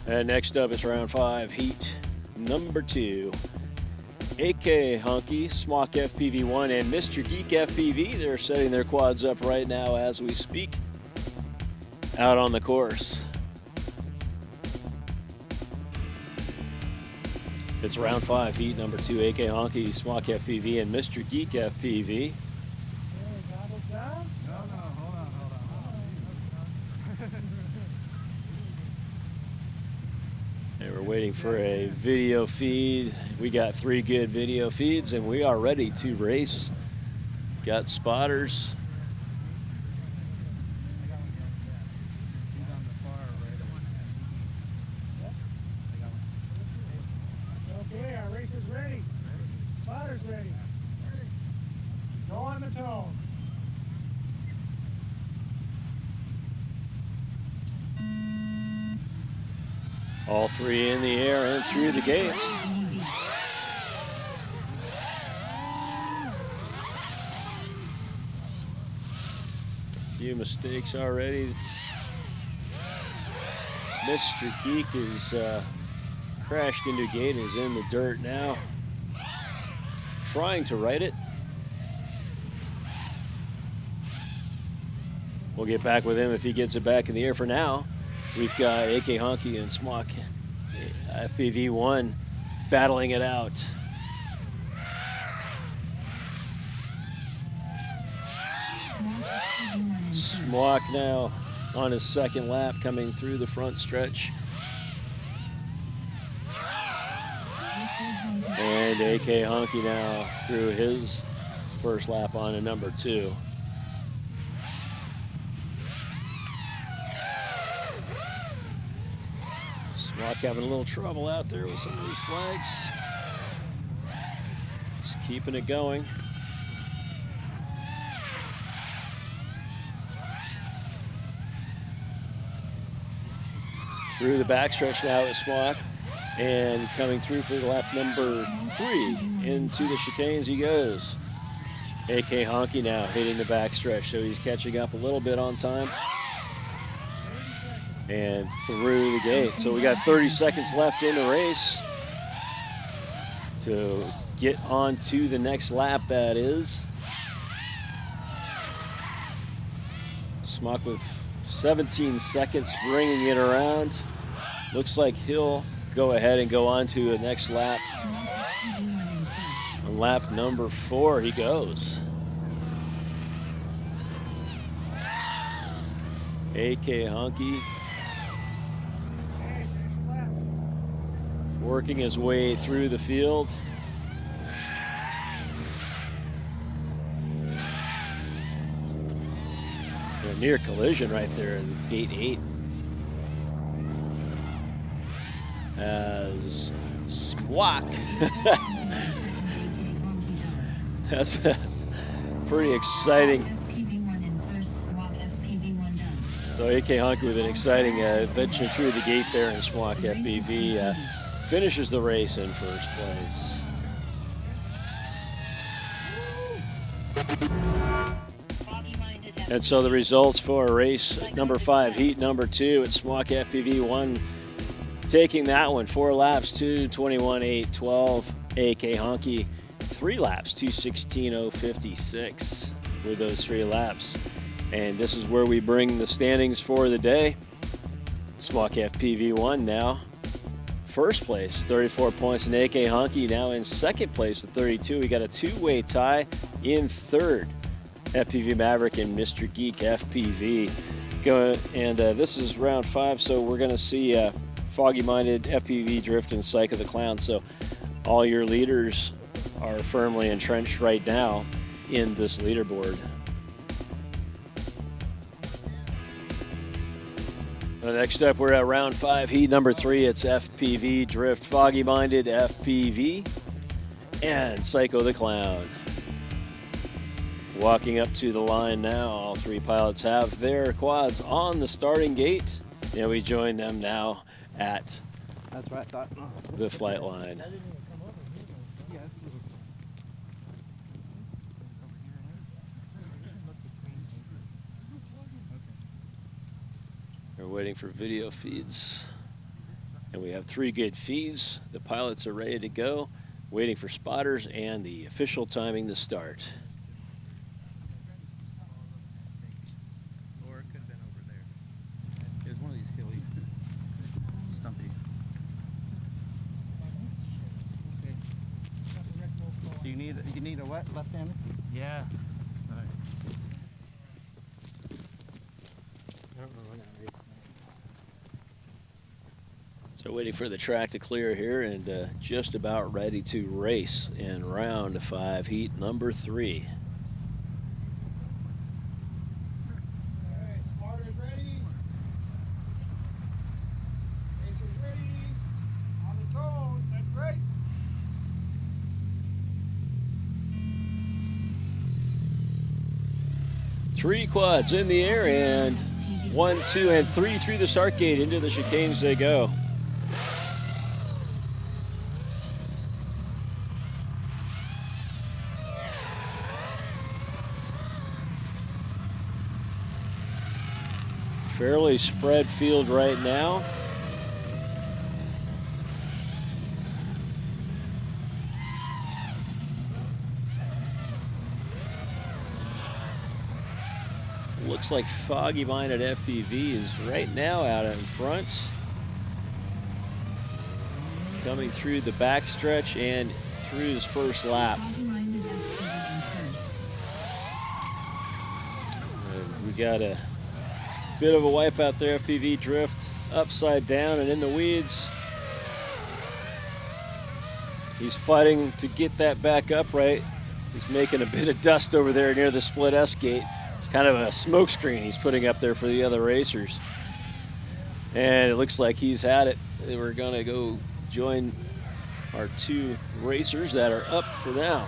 And next up is round 5, heat number 2. AK Hunky, Smock FPV1, and Mr. Geek FPV. They're setting their quads up right now as we speak out on the course. It's round 5, heat number 2, AK Hunky, Smock FPV, and Mr. Geek FPV. And we're waiting for a video feed. We got 3 good video feeds, and we are ready to race. Got spotters. Okay, our race is ready. Spotter's ready. Go on the tone. All 3 in the air and through the gates. A few mistakes already. Mr. Geek is crashed into a gate and is in the dirt now. Trying to right it. We'll get back with him if he gets it back in the air. For now, we've got AK Honky and Smock FPV1 battling it out. Smock now on his second lap coming through the front stretch. And AK Honky now through his first lap on to number 2. Smock having a little trouble out there with some of these flags. Just keeping it going. Through the backstretch now at Smock. And coming through for lap number 3. Into the chicanes he goes. AK Honky now hitting the backstretch, so he's catching up a little bit on time. And through the gate. So we got 30 seconds left in the race to get on to the next lap, that is. Smock with 17 seconds bringing it around. Looks like he'll go ahead and go on to the next lap. On lap number 4 he goes. AK Honky working his way through the field. A near collision right there in gate 8. As Squawk. That's pretty exciting. So AK Honky with an exciting adventure through the gate there in Squawk FPV. Finishes the race in first place. And so the results for race number 5, heat number 2 at Squawk FPV1. Taking that one, 4 laps, 2:21.812. AK Honky, 3 laps, 2:16.056 with those 3 laps. And this is where we bring the standings for the day. Squawk FPV1 now first place, 34 points, and AK Honky now in second place with 32. We got a 2-way tie in third. FPV Maverick and Mr. Geek FPV. This is round 5, so we're going to see Foggy Minded, FPV Drift, and Psycho the Clown. So all your leaders are firmly entrenched right now in this leaderboard. Next up, we're at round 5, heat number 3. It's FPV Drift, Foggy Minded, FPV, and Psycho the Clown. Walking up to the line now, all 3 pilots have their quads on the starting gate, and we join them now at That's what I thought. the flight line. We're waiting for video feeds, and we have 3 good feeds. The pilots are ready to go, waiting for spotters and the official timing to start. Or it could have been over there. It was one of these hilly, stumpy. Okay. Do you need a what, left-hander? Yeah. So So waiting for the track to clear here and just about ready to race in round 5, heat number 3. Alright, spotters ready. Racers ready. On the tone, let's race. Three quads in the air, and 1, 2, and 3 through the start gate. Into the chicanes they go. Fairly spread field right now. Looks like Foggy Minded FPV is right now out in front. Coming through the backstretch and through his first lap. Foggy-minded FPV in first. We got a bit of a wipeout there. FPV drift upside down and in the weeds. He's fighting to get that back upright. He's making a bit of dust over there near the split S gate. It's kind of a smoke screen he's putting up there for the other racers. And it looks like he's had it. We're gonna go join our 2 racers that are up for now.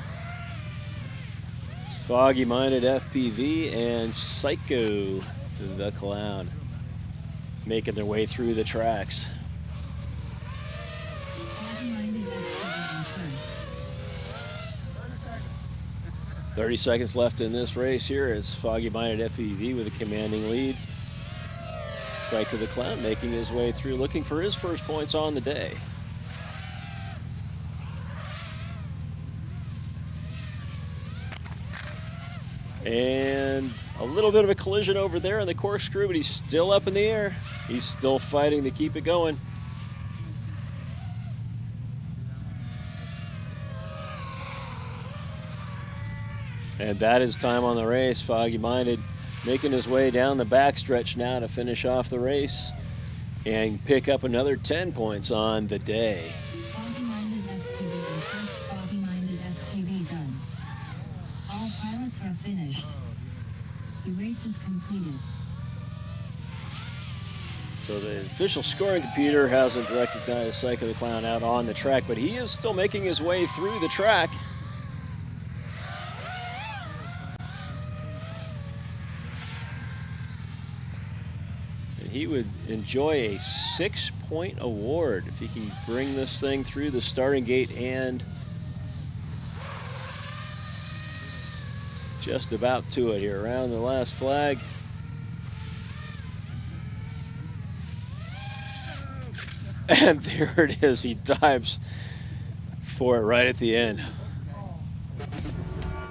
It's Foggy Minded FPV and Psycho the Clown making their way through the tracks. Foggy-minded FPV in first. 30 seconds left in this race here as Foggy Minded FPV with a commanding lead. Psycho the Clown making his way through, looking for his first points on the day. And a little bit of a collision over there on the corkscrew, but he's still up in the air. He's still fighting to keep it going. And that is time on the race. Foggy Minded making his way down the backstretch now to finish off the race and pick up another 10 points on the day. Foggy-minded FPV in first. Foggy-minded FPV done. All pilots are finished. The race is completed. So the official scoring computer hasn't recognized Psycho the Clown out on the track, but he is still making his way through the track. And he would enjoy a 6-point award if he can bring this thing through the starting gate and just about to it here around the last flag. And there it is. He dives for it right at the end.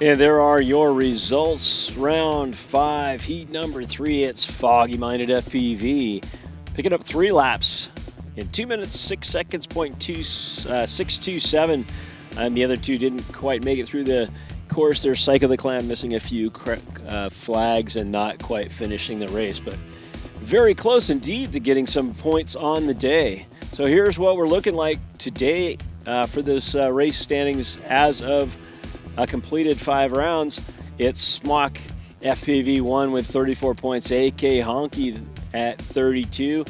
And there are your results. Round 5, heat number 3. It's Foggy Minded FPV picking up 3 laps in 2 minutes 6 seconds, 627. And the other 2 didn't quite make it through the course. There's Psycho the Clown missing a few flags and not quite finishing the race, but very close indeed to getting some points on the day. So here's what we're looking like today for this race standings as of completed 5 rounds. It's Smock FPV 1 with 34 points, AK Honky at 32.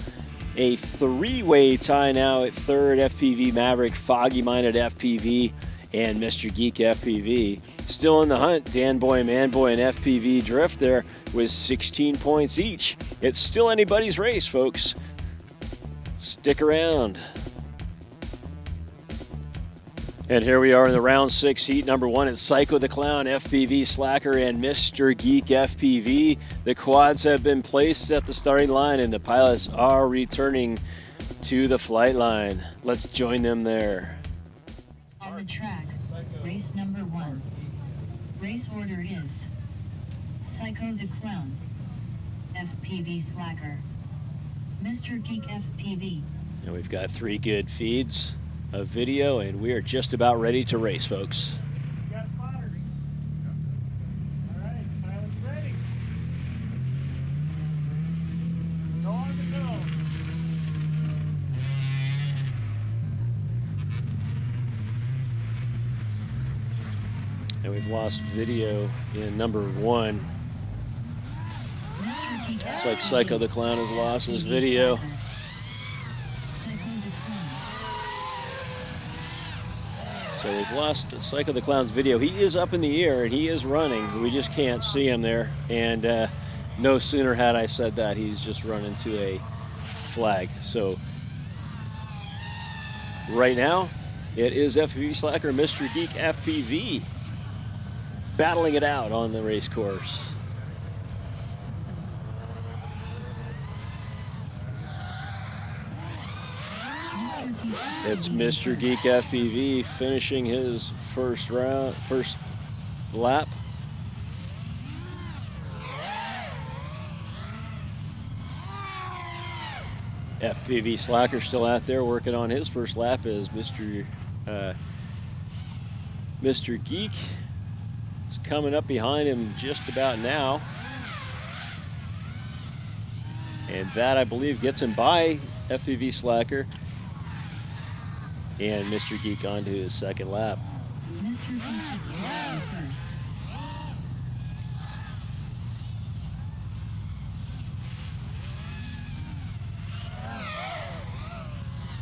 A 3-way tie now at 3rd, FPV Maverick, Foggy Minded FPV, and Mr. Geek FPV. Still in the hunt, Dan Boy, Man Boy, and FPV Drift there with 16 points each. It's still anybody's race, folks. Stick around. And here we are in the round 6 heat number 1. It's Psycho the Clown, FPV Slacker, and Mr. Geek FPV. The quads have been placed at the starting line and the pilots are returning to the flight line. Let's join them there. On the track, race number 1. Race order is Psycho the Clown, FPV Slacker, Mr. Geek FPV. And we've got 3 good feeds of video, and we are just about ready to race, folks. You got spotters. All right, pilots ready. Go on the go. And we've lost video in number 1. Looks like Psycho the Clown has lost his video. So we've lost Psycho the Clown's video. He is up in the air and he is running. We just can't see him there. And no sooner had I said that, he's just run into a flag. So right now, it is FPV Slacker, Mr. Geek FPV, battling it out on the race course. It's Mr. Geek FPV finishing his first lap. FPV Slacker still out there working on his first lap as Mr. Geek is coming up behind him just about now. And that, I believe, gets him by FPV Slacker. And Mr. Geek onto his second lap. Mr. Geek is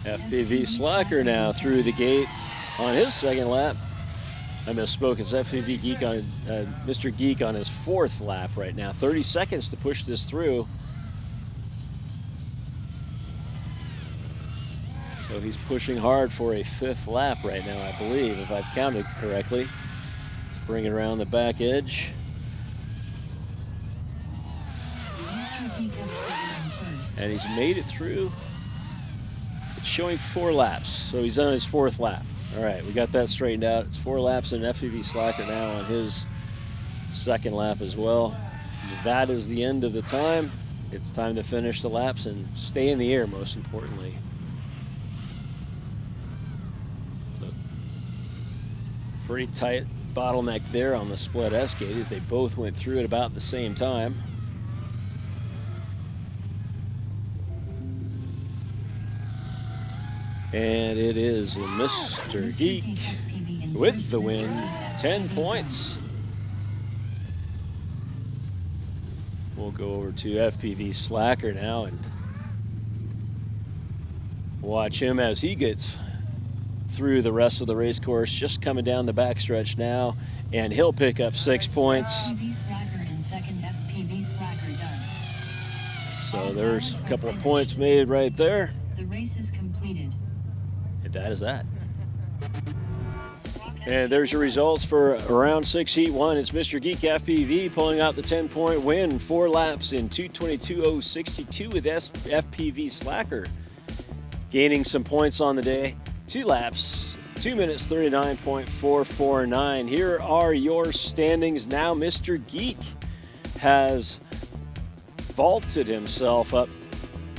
first. FPV Slacker now through the gate on his second lap. I misspoke. It's FPV Geek on Mr. Geek on his fourth lap right now. 30 seconds to push this through. So he's pushing hard for a fifth lap right now, I believe, if I've counted correctly. Let's bring it around the back edge. And he's made it through. It's showing 4 laps, so he's on his fourth lap. All right, we got that straightened out. It's 4 laps and FPV Slacker now on his second lap as well. That is the end of the time. It's time to finish the laps and stay in the air, most importantly. Pretty tight bottleneck there on the split S gate as they both went through at about the same time. And it is Mr. Geek with the win, 10 points. We'll go over to FPV Slacker now and watch him as he gets through the rest of the race course, just coming down the backstretch now, and he'll pick up 6 points. So there's a couple of points made right there. The race is completed. And that is that. And there's your results for round 6, heat 1. It's Mr. Geek FPV pulling out the 10-point win, 4 laps in 2:22.062 with FPV Slacker gaining some points on the day. 2 laps, 2 minutes 39.449. Here are your standings now. Mr. Geek has vaulted himself up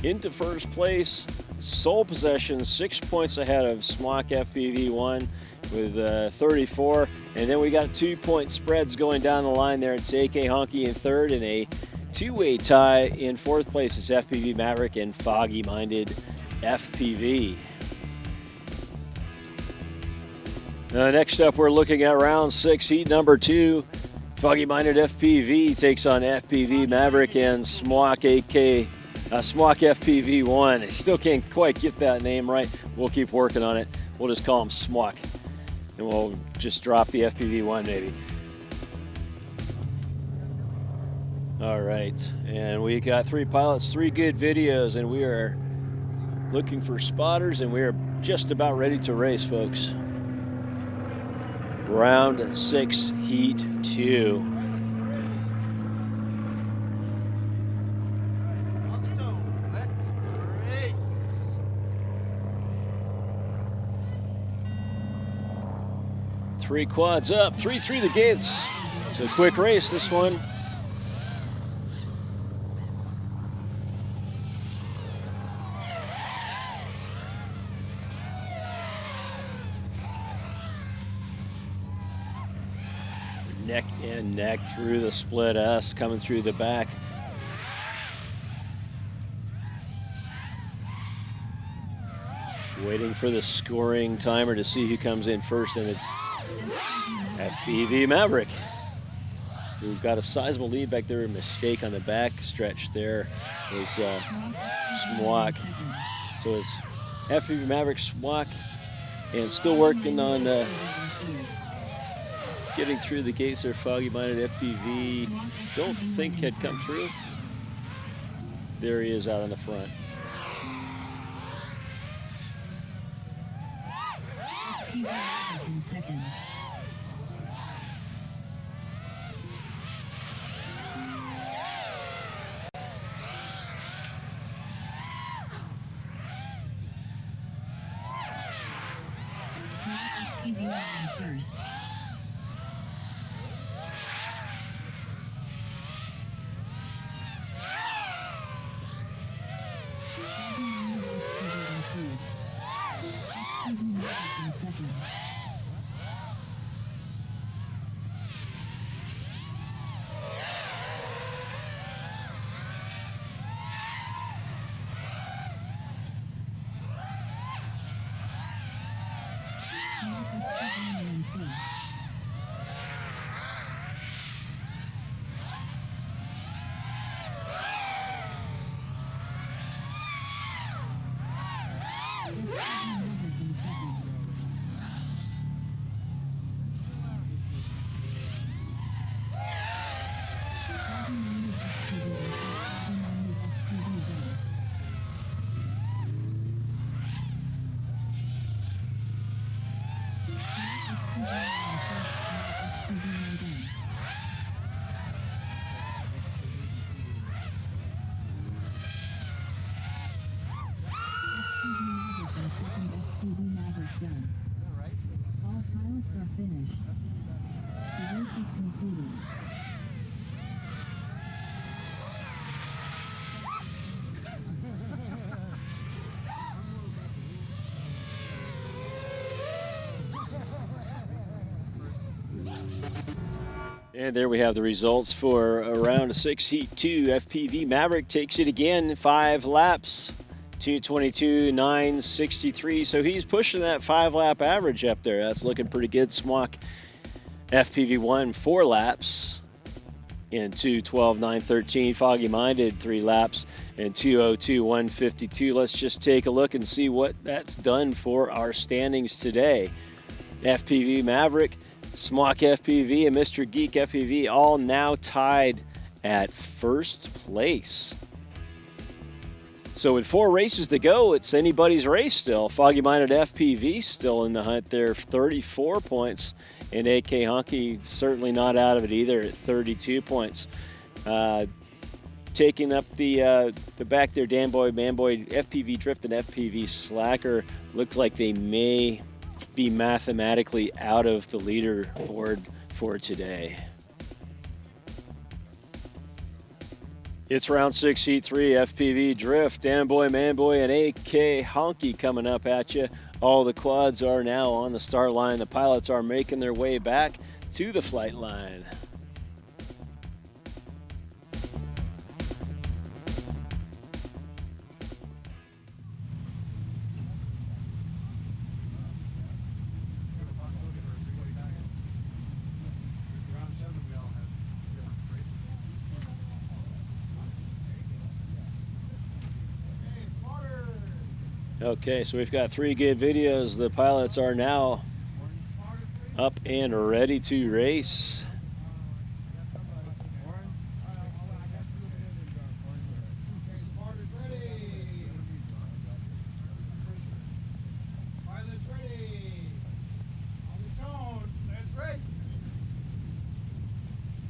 into first place, sole possession, 6 points ahead of Smock FPV1 with 34. And then we got 2-point spreads going down the line there. It's AK Honky in third, and a 2-way tie in fourth place is FPV Maverick and Foggy Minded FPV. Next up, we're looking at round 6, heat number 2. Foggy Minded FPV takes on FPV Maverick and Smock FPV1. I still can't quite get that name right. We'll keep working on it. We'll just call him Smock, and we'll just drop the FPV1 maybe. All right, and we got 3 pilots, 3 good videos, and we are looking for spotters, and we are just about ready to race, folks. Round 6, heat 2. Three quads up, 3 through the gates. It's a quick race, this one. Neck and neck through the split S, coming through the back. Waiting for the scoring timer to see who comes in first, and it's FPV Maverick. We've got a sizable lead back there. A mistake on the back stretch there was Smwak. So it's FPV Maverick, Smwak, and still working on getting through the gates there. Foggy Minded FPV, don't think had come through. There he is out on the front. First. All pilots are finished. The race is concluded. And there we have the results for round 6, heat 2. FPV Maverick takes it again, 5 laps, 2:22.963. So he's pushing that 5-lap average up there. That's looking pretty good. Smwak FPV1, 4 laps in 2:12.913. Foggy Minded, 3 laps in 2:02.152. Let's just take a look and see what that's done for our standings today. FPV Maverick, Smwak FPV, and Mr. Geek FPV all now tied at first place. So with 4 races to go, it's anybody's race still. Foggy Minded FPV still in the hunt there, 34 points. And AK Honky certainly not out of it either at 32 points. Taking up the back there, Danboy, Manboy, FPV Drift, and FPV Slacker. Looks like they may be mathematically out of the leaderboard for today. It's round 6, heat 3, FPV Drift, Danboy, Manboy, and AK Honky coming up at you. All the quads are now on the start line. The pilots are making their way back to the flight line. Okay, so we've got 3 good videos. The pilots are now up and ready to race.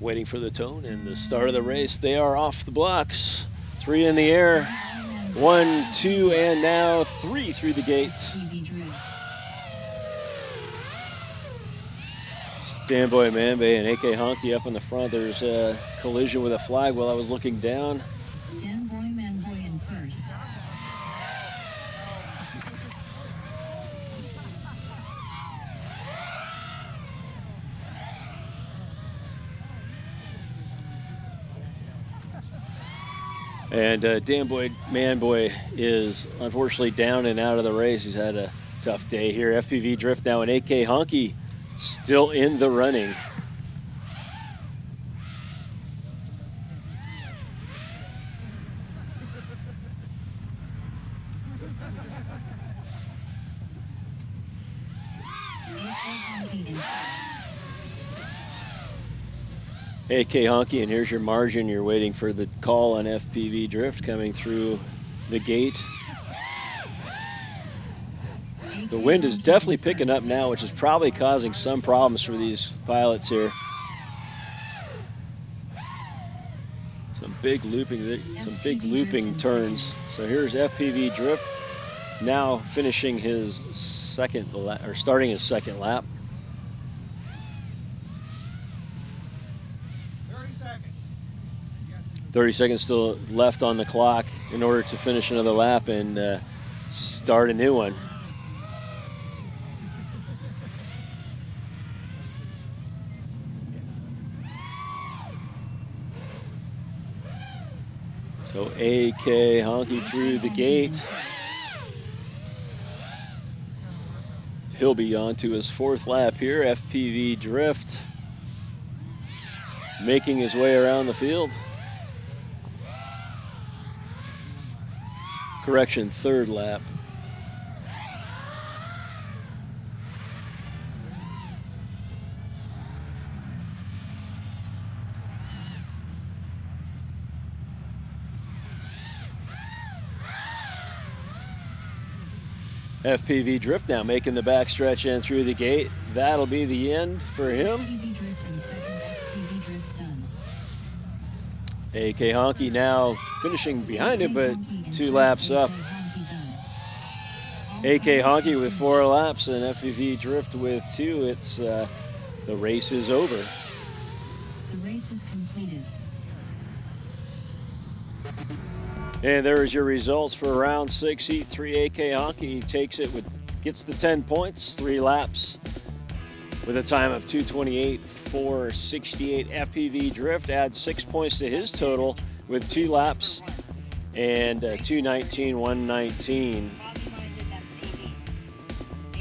Waiting for the tone and the start of the race. They are off the blocks. 3 in the air. 1, 2, and now 3 through the gates. Danboy, Manboy, and AK Honky up in the front. There's a collision with a flag while I was looking down. Danboy, Manboy in first. And Dan Boyd Manboy is unfortunately down and out of the race. He's had a tough day here. FPV Drift now, and AK Honky still in the running. AK Honky, and here's your margin. You're waiting for the call on FPV Drift coming through the gate. The wind is definitely picking up now, which is probably causing some problems for these pilots here. Some big looping turns. So here's FPV Drift now finishing his second lap, or starting his second lap. 30 seconds still left on the clock in order to finish another lap and start a new one. So AK Honky through the gate. He'll be on to his fourth lap here. FPV Drift making his way around the field. Correction, third lap. FPV Drift now making the backstretch in through the gate. That'll be the end for him. AK Honky now finishing behind him, but 2 laps up. AK Honky with 4 laps and FPV Drift with 2. It's the race is over. The race is completed. And there's your results for round 6, heat 3. AK Honky takes it gets the 10 points, 3 laps with a time of 2:28.468. FPV Drift adds 6 points to his total with 2 laps and 2:19.119.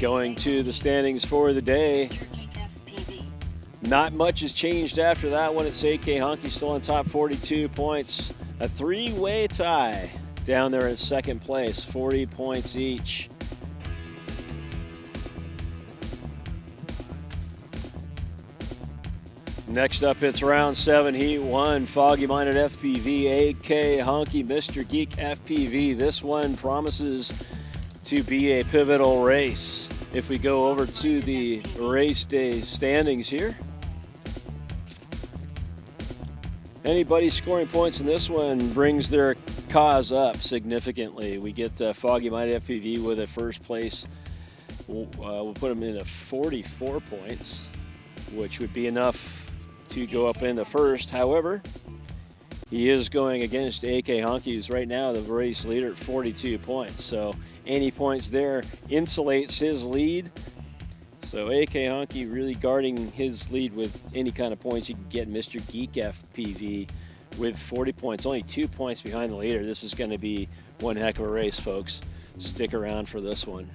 Going to the standings for the day. Not much has changed after that one. It's AK Honky still on top, 42 points. A 3-way tie down there in second place, 40 points each. Next up, it's round 7, heat 1. Foggy Minded FPV, AK Honky, Mr. Geek FPV. This one promises to be a pivotal race. If we go over to the race day standings here, anybody scoring points in this one brings their cause up significantly. We get Foggy Minded FPV with a first place. We'll put him in at 44 points, which would be enough to go up in the first. However, he is going against AK Honky, who's right now the race leader at 42 points. So any points there insulates his lead. So AK Honky really guarding his lead with any kind of points he can get. Mr. Geek FPV with 40 points, only 2 points behind the leader. This is going to be one heck of a race, folks. Stick around for this one.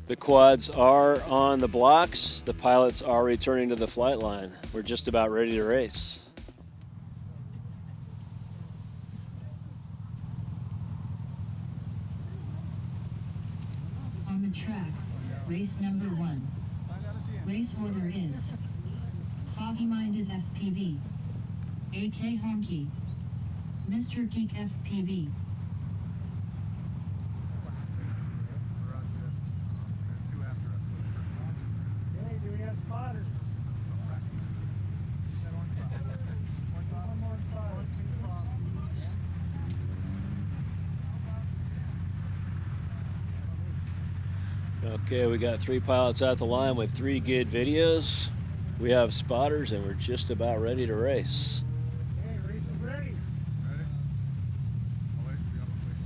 The quads are on the blocks. The pilots are returning to the flight line. We're just about ready to race. On the track, race number 1. Race order is Foggy Minded FPV, AK Honky, Mr. Geek FPV. Okay, do we have spotters? One more spotter. Okay, we got 3 pilots out the line with 3 good videos. We have spotters and we're just about ready to race. Okay, race is ready. Ready? I'll wait for you on the plate.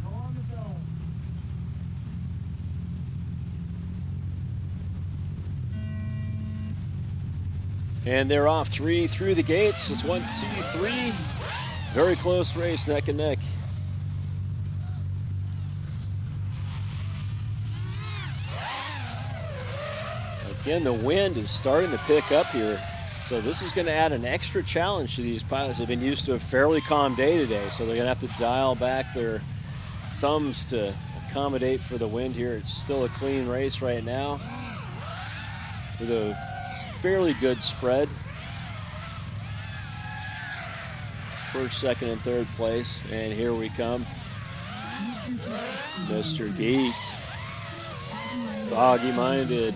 Go on the zone. And they're off 3 through the gates. It's 1, 2, 3. Very close race, neck and neck. Again, the wind is starting to pick up here. So this is going to add an extra challenge to these pilots. They've been used to a fairly calm day today, so they're going to have to dial back their thumbs to accommodate for the wind here. It's still a clean race right now with a fairly good spread. First, second, and third place. And here we come. Mr. Geek. Foggy minded.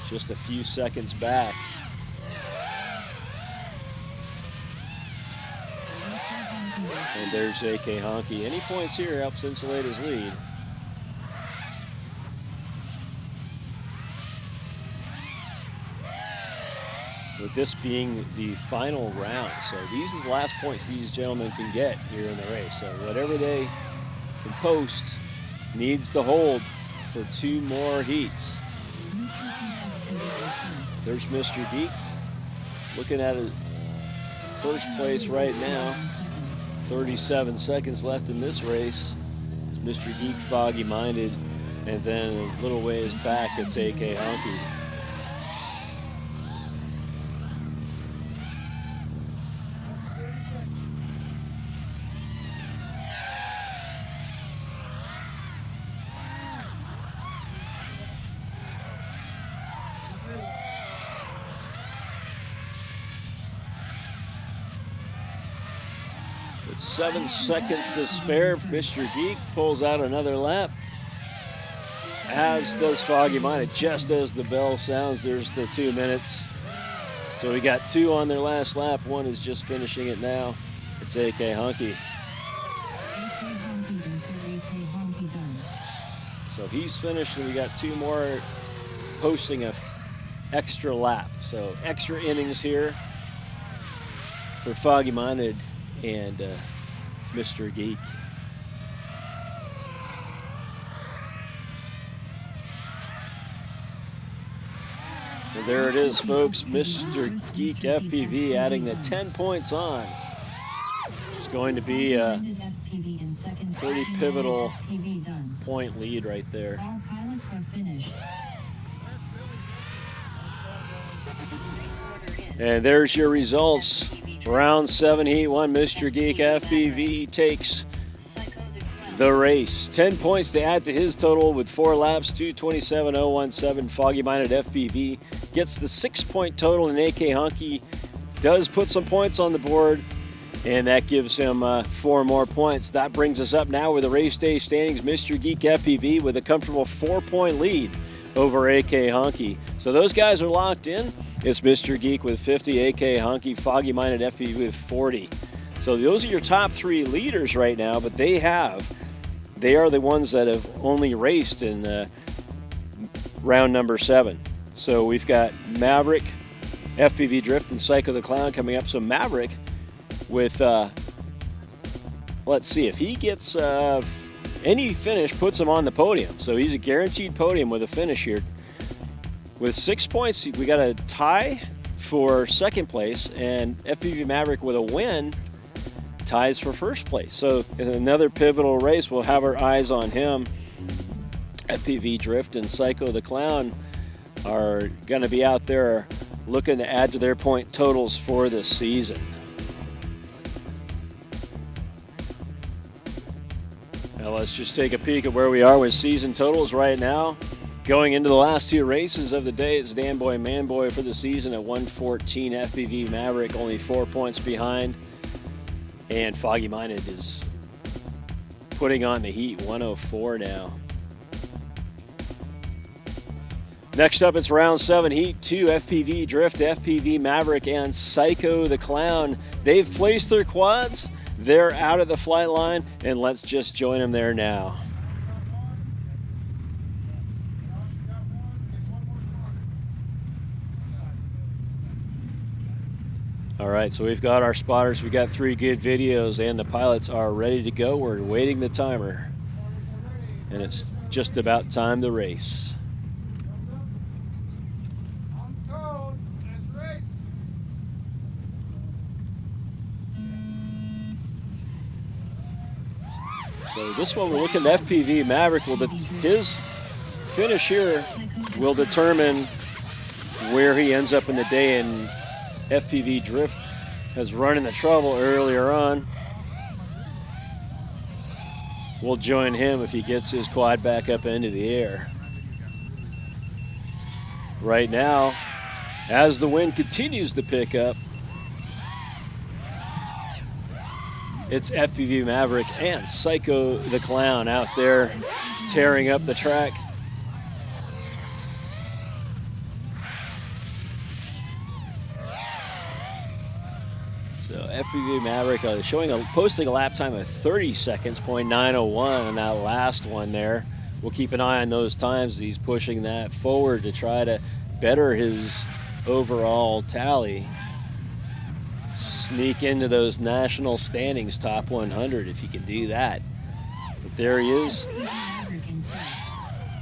Just a few seconds back. And there's AK Honky. Any points here helps insulate his lead. With this being the final round. So these are the last points these gentlemen can get here in the race. So whatever they can post needs to hold for 2 more heats. There's Mr. Geek looking at his first place right now. 37 seconds left in this race. It's Mr. Geek Foggy Minded, and then a little ways back it's AK Honky. With 7 seconds to spare, Mr. Geek pulls out another lap, as does Foggy Minded. Just as the bell sounds, there's the 2 minutes. So we got 2 on their last lap. One is just finishing it now. It's AK Honky. So he's finished, and we got 2 more posting a extra lap. So extra innings here for Foggy Minded and Mr. Geek. And there it is, folks. Mr. Geek FPV adding the 10 points on. It's going to be a pretty pivotal point lead right there. All pilots are finished. And there's your results. Round 7, Heat 1, Mr. Geek FPV takes the race. 10 points to add to his total with 4 laps, 2:27.017. Foggy Minded FPV gets the 6-point total, and AK Honky does put some points on the board, and that gives him 4 more points. That brings us up now with the race day standings. Mr. Geek FPV with a comfortable 4-point lead over AK Honky. So those guys are locked in. It's Mr. Geek with 50, AK Honky, Foggy Minded FPV with 40. So those are your top 3 leaders right now, but they are the ones that have only raced in round number 7. So we've got Maverick, FPV Drift, and Psycho the Clown coming up. So Maverick with, let's see, if he gets any finish, puts him on the podium. So he's a guaranteed podium with a finish here. With 6 points, we got a tie for second place, and FPV Maverick with a win ties for first place. So in another pivotal race, we'll have our eyes on him. FPV Drift and Psycho the Clown are going to be out there looking to add to their point totals for this season. Now let's just take a peek at where we are with season totals right now. Going into the last 2 races of the day, it's Dan Boy Man Boy for the season at 114. FPV Maverick only 4 points behind. And Foggy Minded is putting on the heat, 104 now. Next up, it's round 7, Heat 2, FPV Drift, FPV Maverick, and Psycho the Clown. They've placed their quads. They're out of the flight line, and let's just join them there now. All right, so we've got our spotters, we've got 3 good videos, and the pilots are ready to go. We're waiting the timer, and it's just about time to race. On tone So this one we're looking at FPV Maverick. His finish here will determine where he ends up in the day, and FPV Drift has run into trouble earlier on. We'll join him if he gets his quad back up into the air. Right now, as the wind continues to pick up, it's FPV Maverick and Psycho the Clown out there tearing up the track. So FPV Maverick posting a lap time of 30 seconds, 0.901 on that last one there. We'll keep an eye on those times. He's pushing that forward to try to better his overall tally. Sneak into those national standings, top 100, if he can do that. But there he is.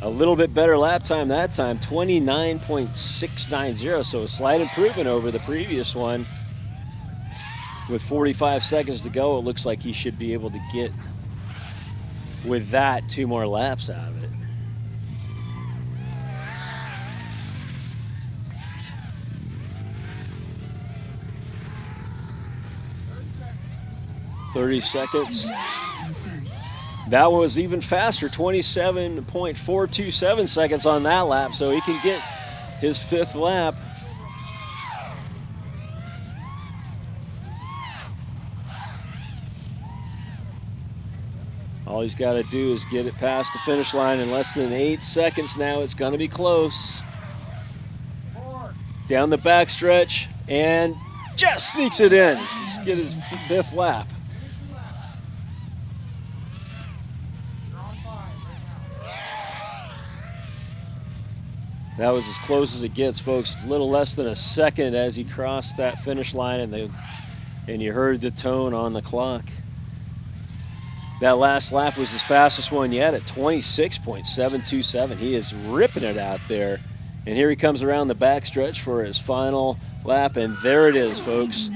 A little bit better lap time that time, 29.690, so a slight improvement over the previous one. With 45 seconds to go, it looks like he should be able to get, with that, 2 more laps out of it. "30 seconds. That one was even faster, 27.427 seconds on that lap, so he can get his 5th lap. All he's got to do is get it past the finish line in less than 8 seconds now. It's going to be close. Down the backstretch, and just sneaks it in. Just get his 5th lap. That was as close as it gets, folks. A little less than a second as he crossed that finish line, and you heard the tone on the clock. That last lap was his fastest one yet at 26.727. He is ripping it out there. And here he comes around the backstretch for his final lap, and there it is, folks.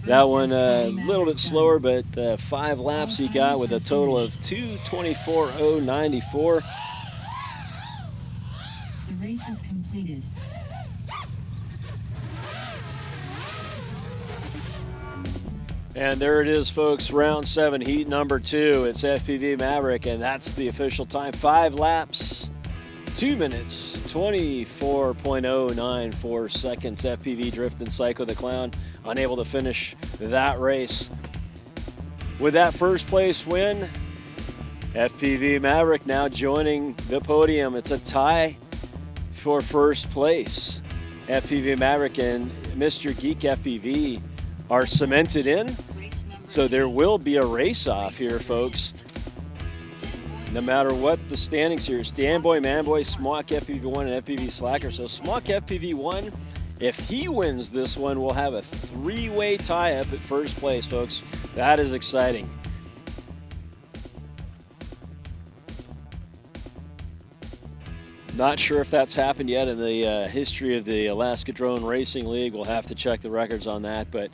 That one a little bit slower, but 5 laps he got with a total of 2:24.094. The race is completed. And there it is, folks, round 7, heat number 2. It's FPV Maverick, and that's the official time. 5 laps, 2 minutes, 24.094 seconds. FPV Drift and Psycho the Clown unable to finish that race. With that first place win, FPV Maverick now joining the podium. It's a tie for first place. FPV Maverick and Mr. Geek FPV are cemented in, so there will be a race-off here, folks. No matter what the standings here, Stanboy, Manboy, Smock FPV1, and FPV Slacker. So Smock FPV1, if he wins this one, we'll have a 3-way tie-up at first place, folks. That is exciting. Not sure if that's happened yet in the history of the Alaska Drone Racing League. We'll have to check the records on that, but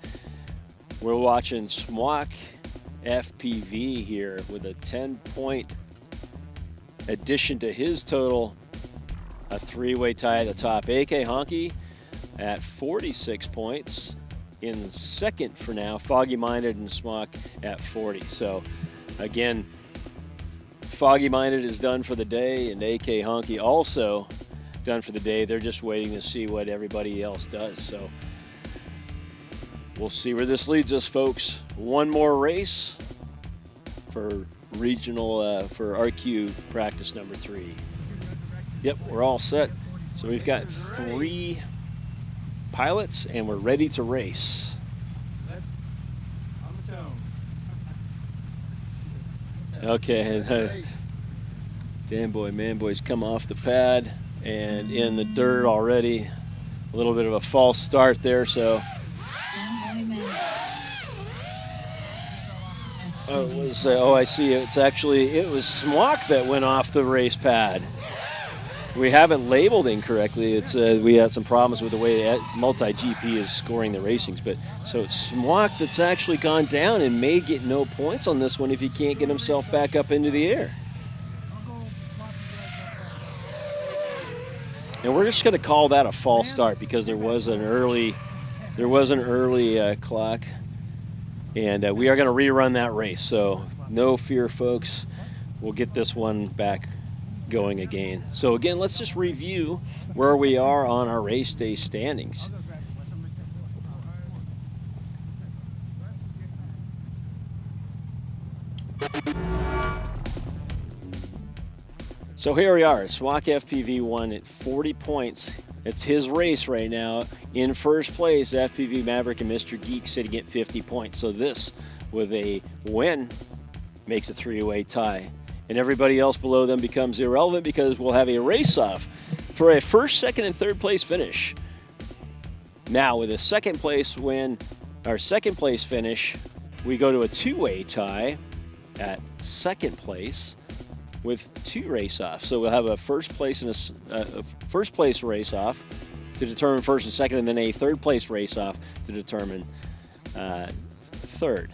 we're watching Smock FPV here with a 10-point addition to his total, a 3-way tie at the top. AK Honky at 46 points in second for now. Foggy Minded and Smock at 40. So again, Foggy Minded is done for the day, and AK Honky also done for the day. They're just waiting to see what everybody else does. So we'll see where this leads us, folks. One more race for regional, for RQ practice number 3. Yep, we're all set. So we've got 3 pilots, and we're ready to race. On the tone. Okay, Danboy, Manboy's come off the pad and in the dirt already. A little bit of a false start there, so. I see. It was Smock that went off the race pad. we have it labeled incorrectly. It's we had some problems with the way multi-GP is scoring the racings, but so it's Smock that's actually gone down and may get no points on this one if he can't get himself back up into the air. And we're just going to call that a false start because there was an early clock, and we are going to rerun that race. So no fear, folks. We'll get this one back going again. So again, let's just review where we are on our race day standings. So here we are. Swak FPV won at 40 points. It's his race right now. In first place, FPV Maverick and Mr. Geek sitting at 50 points. So this, with a win, makes a three-way tie. And everybody else below them becomes irrelevant because we'll have a race-off for a first, second, and third place finish. Now, with a second place win, our second place finish, we go to a two-way tie at second place with two race-offs. So we'll have a first place and a first place race-off to determine first and second, and then a third place race-off to determine third.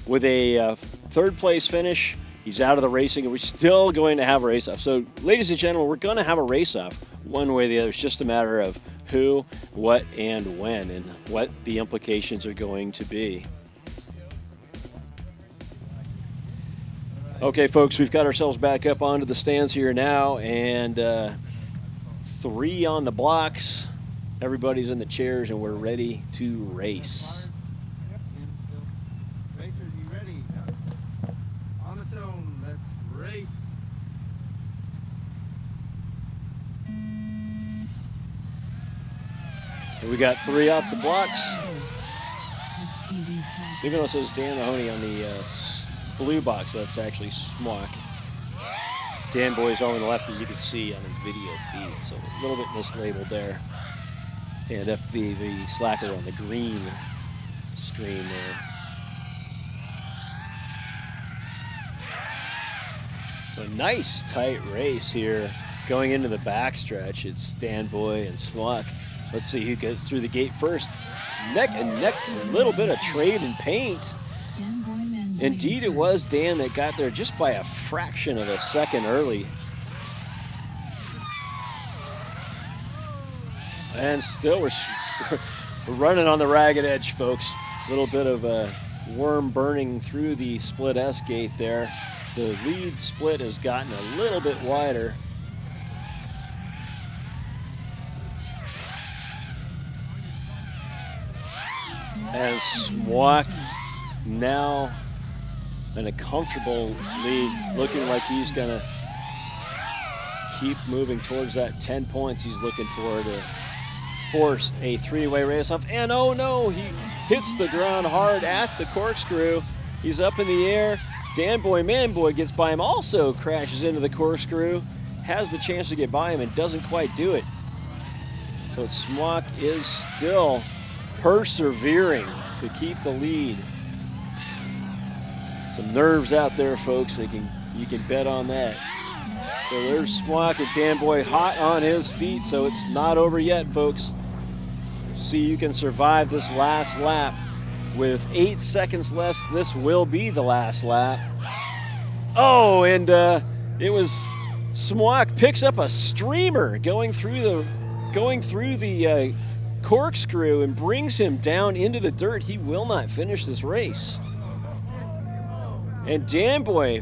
With a third place finish, he's out of the racing, and we're still going to have a race-off. So, ladies and gentlemen, we're going to have a race-off one way or the other. It's just a matter of who, what, and when, and what the implications are going to be. Okay, folks, we've got ourselves back up onto the stands here now, and 3 on the blocks. Everybody's in the chairs, and we're ready to race. Racers, you ready? On the tone, let's race. And we got 3 off the blocks. Even though it says Dan Mahoney on the blue box, that's actually Smock. Dan Boy's on the left, as you can see on his video feed, so a little bit mislabeled there. And FPV Slacker on the green screen there. So nice tight race here going into the backstretch. It's Dan Boy and Smock. Let's see who gets through the gate first. Neck and neck, a little bit of trade and paint. Indeed, it was Dan that got there just by a fraction of a second early. And still we're running on the ragged edge, folks. A little bit of a worm burning through the split S gate there. The lead split has gotten a little bit wider. And Smock now in a comfortable lead, looking like he's gonna keep moving towards that 10 points he's looking for to force a three-way race off. And oh no, he hits the ground hard at the corkscrew. He's up in the air. Dan Boy, Man Boy gets by him, also crashes into the corkscrew, has the chance to get by him and doesn't quite do it. So Smock is still persevering to keep the lead. Some nerves out there, folks. You can bet on that. So there's Smock and Dan Boy hot on his feet, so it's not over yet, folks. See, you can survive this last lap. With 8 seconds left, this will be the last lap. Oh, and it was Smock picks up a streamer going through the corkscrew and brings him down into the dirt. He will not finish this race. And Dan Boy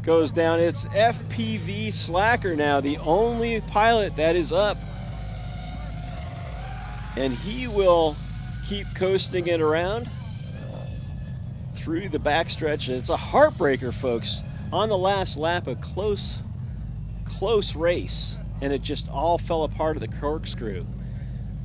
goes down. It's FPV Slacker now, the only pilot that is up. And he will keep coasting it around through the backstretch. It's a heartbreaker, folks. On the last lap, a close race, and it just all fell apart of the corkscrew.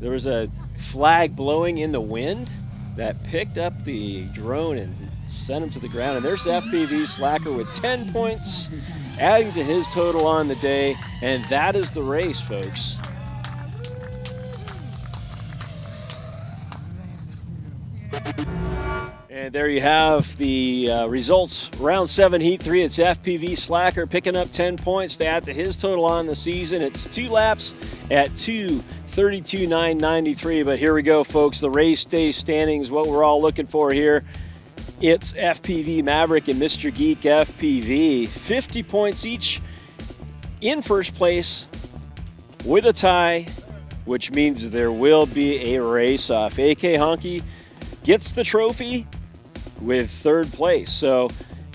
There was a flag blowing in the wind that picked up the drone and sent him to the ground. And there's FPV Slacker with 10 points, adding to his total on the day. And that is the race, folks. And there you have the results. Round 7, Heat 3. It's FPV Slacker picking up 10 points to add to his total on the season. It's 2 laps at 2:32.993. But here we go, folks. The race day standings, what we're all looking for here. It's FPV Maverick and Mr. Geek FPV. 50 points each in first place with a tie, which means there will be a race-off. AK Honky gets the trophy with 3rd place. So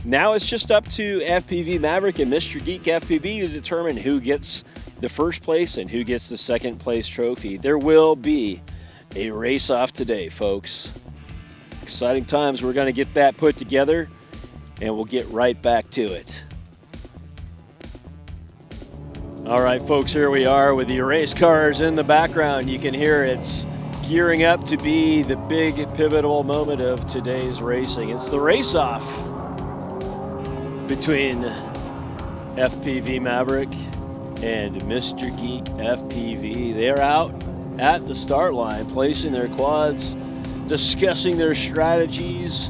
now it's just up to FPV Maverick and Mr. Geek FPV to determine who gets the 1st place and who gets the 2nd place trophy. There will be a race-off today, folks. Exciting times. We're going to get that put together, and we'll get right back to it. All right, folks, here we are with the race cars in the background. You can hear it's gearing up to be the big pivotal moment of today's racing. It's the race-off between FPV Maverick and Mr. Geek FPV. They're out at the start line, placing their quads, discussing their strategies,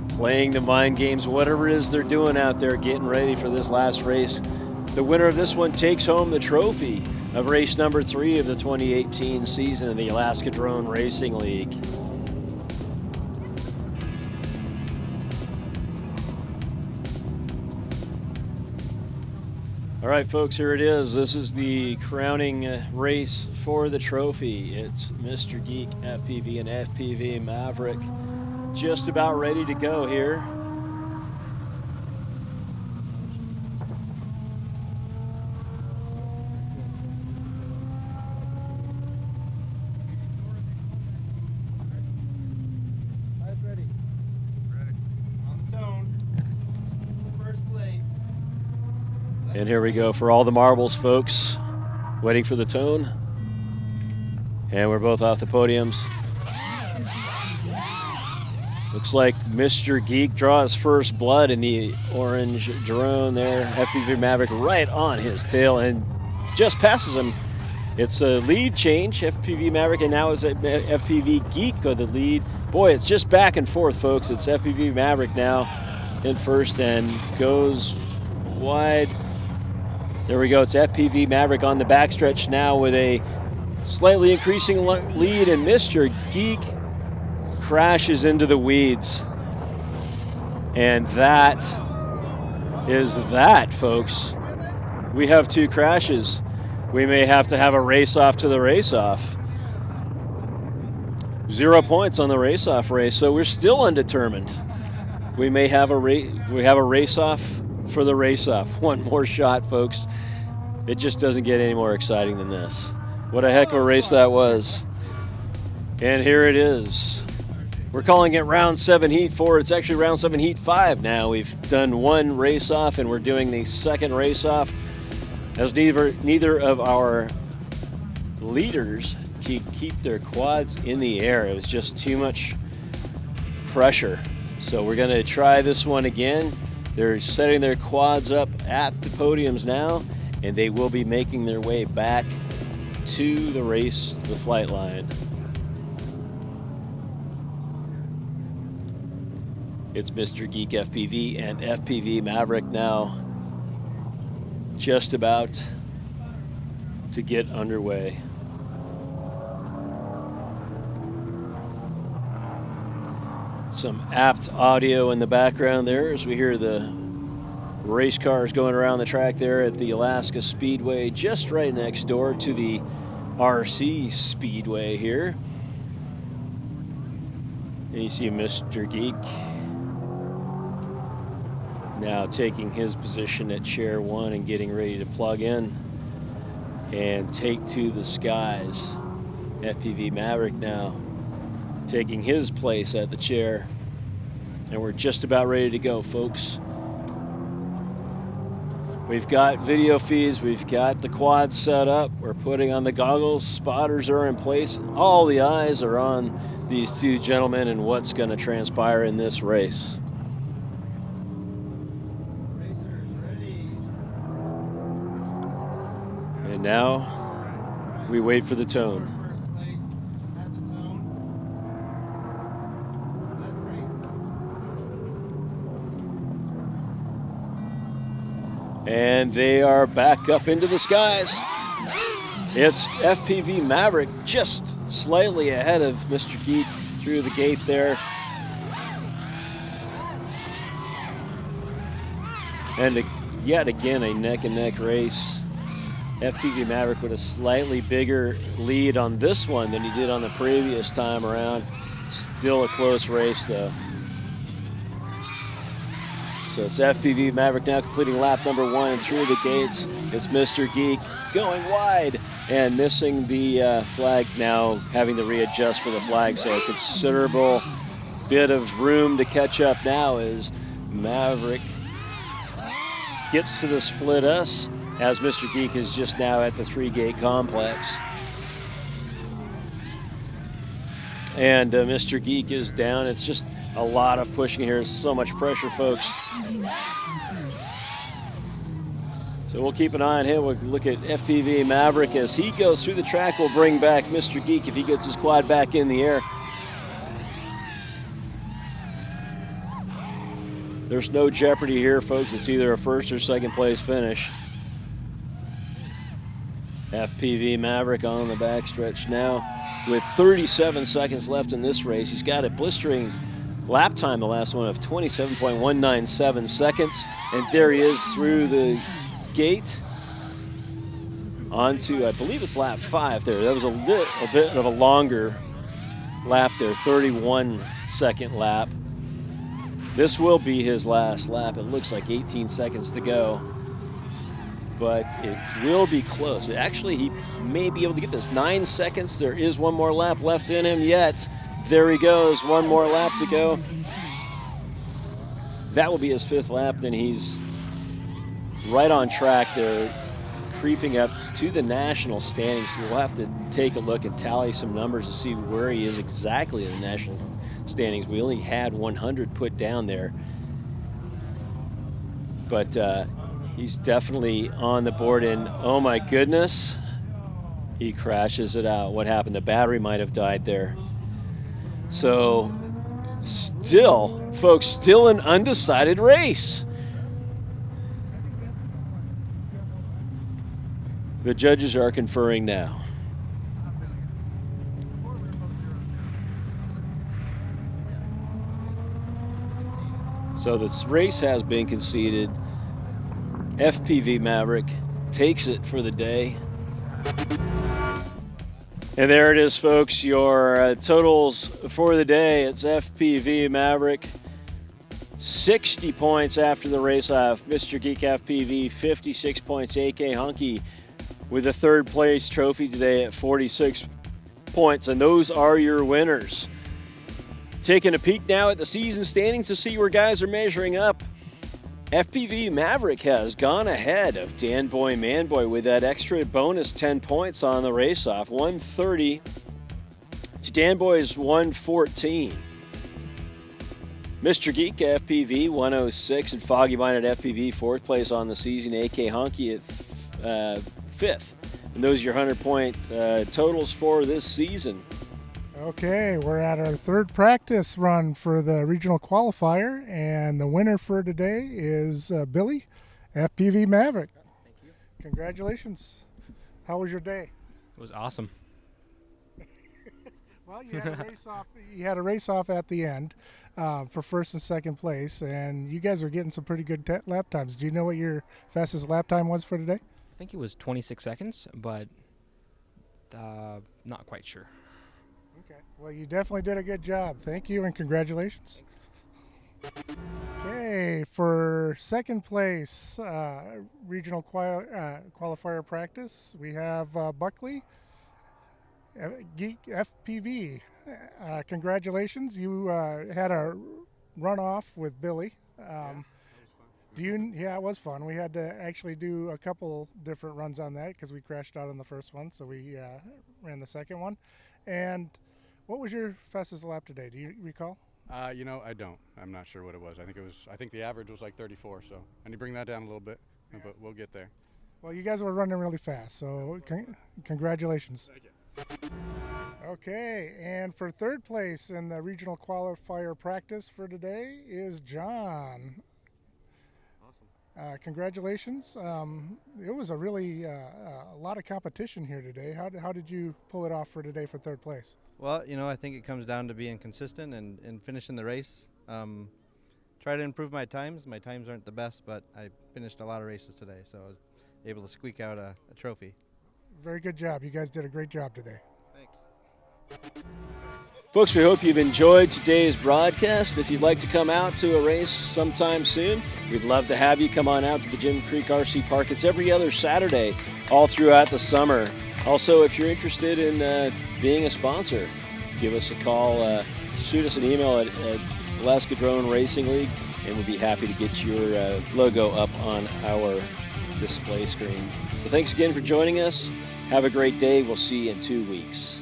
playing the mind games, whatever it is they're doing out there, getting ready for this last race. The winner of this one takes home the trophy of race number 3 of the 2018 season in the Alaska Drone Racing League. All right, folks, here it is. This is the crowning race for the trophy. It's Mr. Geek FPV and FPV Maverick just about ready to go here. And here we go for all the marbles, folks. Waiting for the tone. And we're both off the podiums. Looks like Mr. Geek draws first blood in the orange drone there. FPV Maverick right on his tail and just passes him. It's a lead change, FPV Maverick, and now it's FPV Geek with the lead. Boy, it's just back and forth, folks. It's FPV Maverick now in first and goes wide. There we go. It's FPV Maverick on the backstretch now with a slightly increasing lead, and Mr. Geek crashes into the weeds. And that is that, folks. We have 2 crashes. We may have to have a race-off to the race-off. 0 points on the race-off race, so we're still undetermined. We may have a race-off for the race-off. One more shot, folks. It just doesn't get any more exciting than this. What a heck of a race that was. And here it is. We're calling it round 7, heat 4. It's actually round 7, heat 5 now. We've done 1 race-off, and we're doing the 2nd race-off, as neither of our leaders can keep their quads in the air. It was just too much pressure. So we're going to try this one again. They're setting their quads up at the podiums now, and they will be making their way back to the flight line. It's Mr. Geek FPV and FPV Maverick now just about to get underway. Some apt audio in the background there as we hear the race cars going around the track there at the Alaska Speedway, just right next door to the RC Speedway here. And you see Mr. Geek now taking his position at chair 1 and getting ready to plug in and take to the skies. FPV Maverick now taking his place at the chair, and we're just about ready to go, folks. We've got video feeds, we've got the quads set up, we're putting on the goggles, spotters are in place, all the eyes are on these 2 gentlemen and what's going to transpire in this race. And now we wait for the tone. And they are back up into the skies. It's FPV Maverick just slightly ahead of Mr. Geek through the gate there. And yet again, a neck-and-neck race. FPV Maverick with a slightly bigger lead on this one than he did on the previous time around. Still a close race, though. So it's FPV Maverick now completing lap number 1 and through the gates. It's Mr. Geek going wide and missing the flag, now having to readjust for the flag. So a considerable bit of room to catch up now as Maverick gets to the split us, as Mr. Geek is just now at the 3-gate complex. And Mr. Geek is down. It's just a lot of pushing here. So much pressure, folks. So we'll keep an eye on him. We'll look at FPV Maverick as he goes through the track. We'll bring back Mr. Geek if he gets his quad back in the air. There's no jeopardy here, folks. It's either a first or second place finish. FPV Maverick on the backstretch now with 37 seconds left in this race. He's got a blistering lap time, the last one, of 27.197 seconds. And there he is through the gate onto, I believe it's lap 5 there. That was a bit of a longer lap there, 31-second lap. This will be his last lap. It looks like 18 seconds to go, but it will be close. Actually, he may be able to get this. 9 seconds. There is one more lap left in him yet. There he goes. One more lap to go. That will be his 5th lap. Then he's right on track there, creeping up to the national standings. So we'll have to take a look and tally some numbers to see where he is exactly in the national standings. We only had 100 put down there, but he's definitely on the board. And oh my goodness, he crashes it out. What happened? The battery might have died there. So still, folks, still an undecided race. The judges are conferring now. So this race has been conceded. FPV Maverick takes it for the day. And there it is, folks, your totals for the day. It's FPV Maverick, 60 points after the race off. Mr. Geek FPV, 56 points. AK Hunky with a 3rd place trophy today at 46 points. And those are your winners. Taking a peek now at the season standings to see where guys are measuring up. FPV Maverick has gone ahead of Dan Boy Manboy with that extra bonus 10 points on the race-off. 130 to Dan Boy's 114. Mr. Geek FPV 106 and Foggy Minded FPV 4th place on the season. AK Honky at 5th. And those are your 100-point totals for this season. Okay, we're at our 3rd practice run for the regional qualifier, and the winner for today is Billy, FPV Maverick. Thank you. Congratulations. How was your day? It was awesome. Well, you had a race off. You had a race off at the end for 1st and 2nd place, and you guys are getting some pretty good lap times. Do you know what your fastest lap time was for today? I think it was 26 seconds, but not quite sure. Okay. Well, you definitely did a good job. Thank you and congratulations. Okay, for 2nd place, regional qualifier practice, we have Buckley, Geek FPV. Congratulations, you had a runoff with Billy. Yeah, it was fun. We had to actually do a couple different runs on that because we crashed out on the first one, so we ran the second one. And what was your fastest lap today? Do you recall? You know, I don't. I'm not sure what it was. I think the average was like 34. So I need to bring that down a little bit, but we'll get there. Well, you guys were running really fast, so congratulations. Thank you. Okay, and for 3rd place in the regional qualifier practice for today is John. Congratulations. It was a really a lot of competition here today. How did you pull it off for today for third place? Well, I think it comes down to being consistent and finishing the race. Try to improve my times. My times aren't the best, but I finished a lot of races today, so I was able to squeak out a trophy. Very good job. You guys did a great job today. Thanks. Folks, we hope you've enjoyed today's broadcast. If you'd like to come out to a race sometime soon, we'd love to have you come on out to the Jim Creek RC Park. It's every other Saturday all throughout the summer. Also, if you're interested in being a sponsor, give us a call, shoot us an email at Alaska Drone Racing League, and we'll be happy to get your logo up on our display screen. So thanks again for joining us. Have a great day. We'll see you in 2 weeks.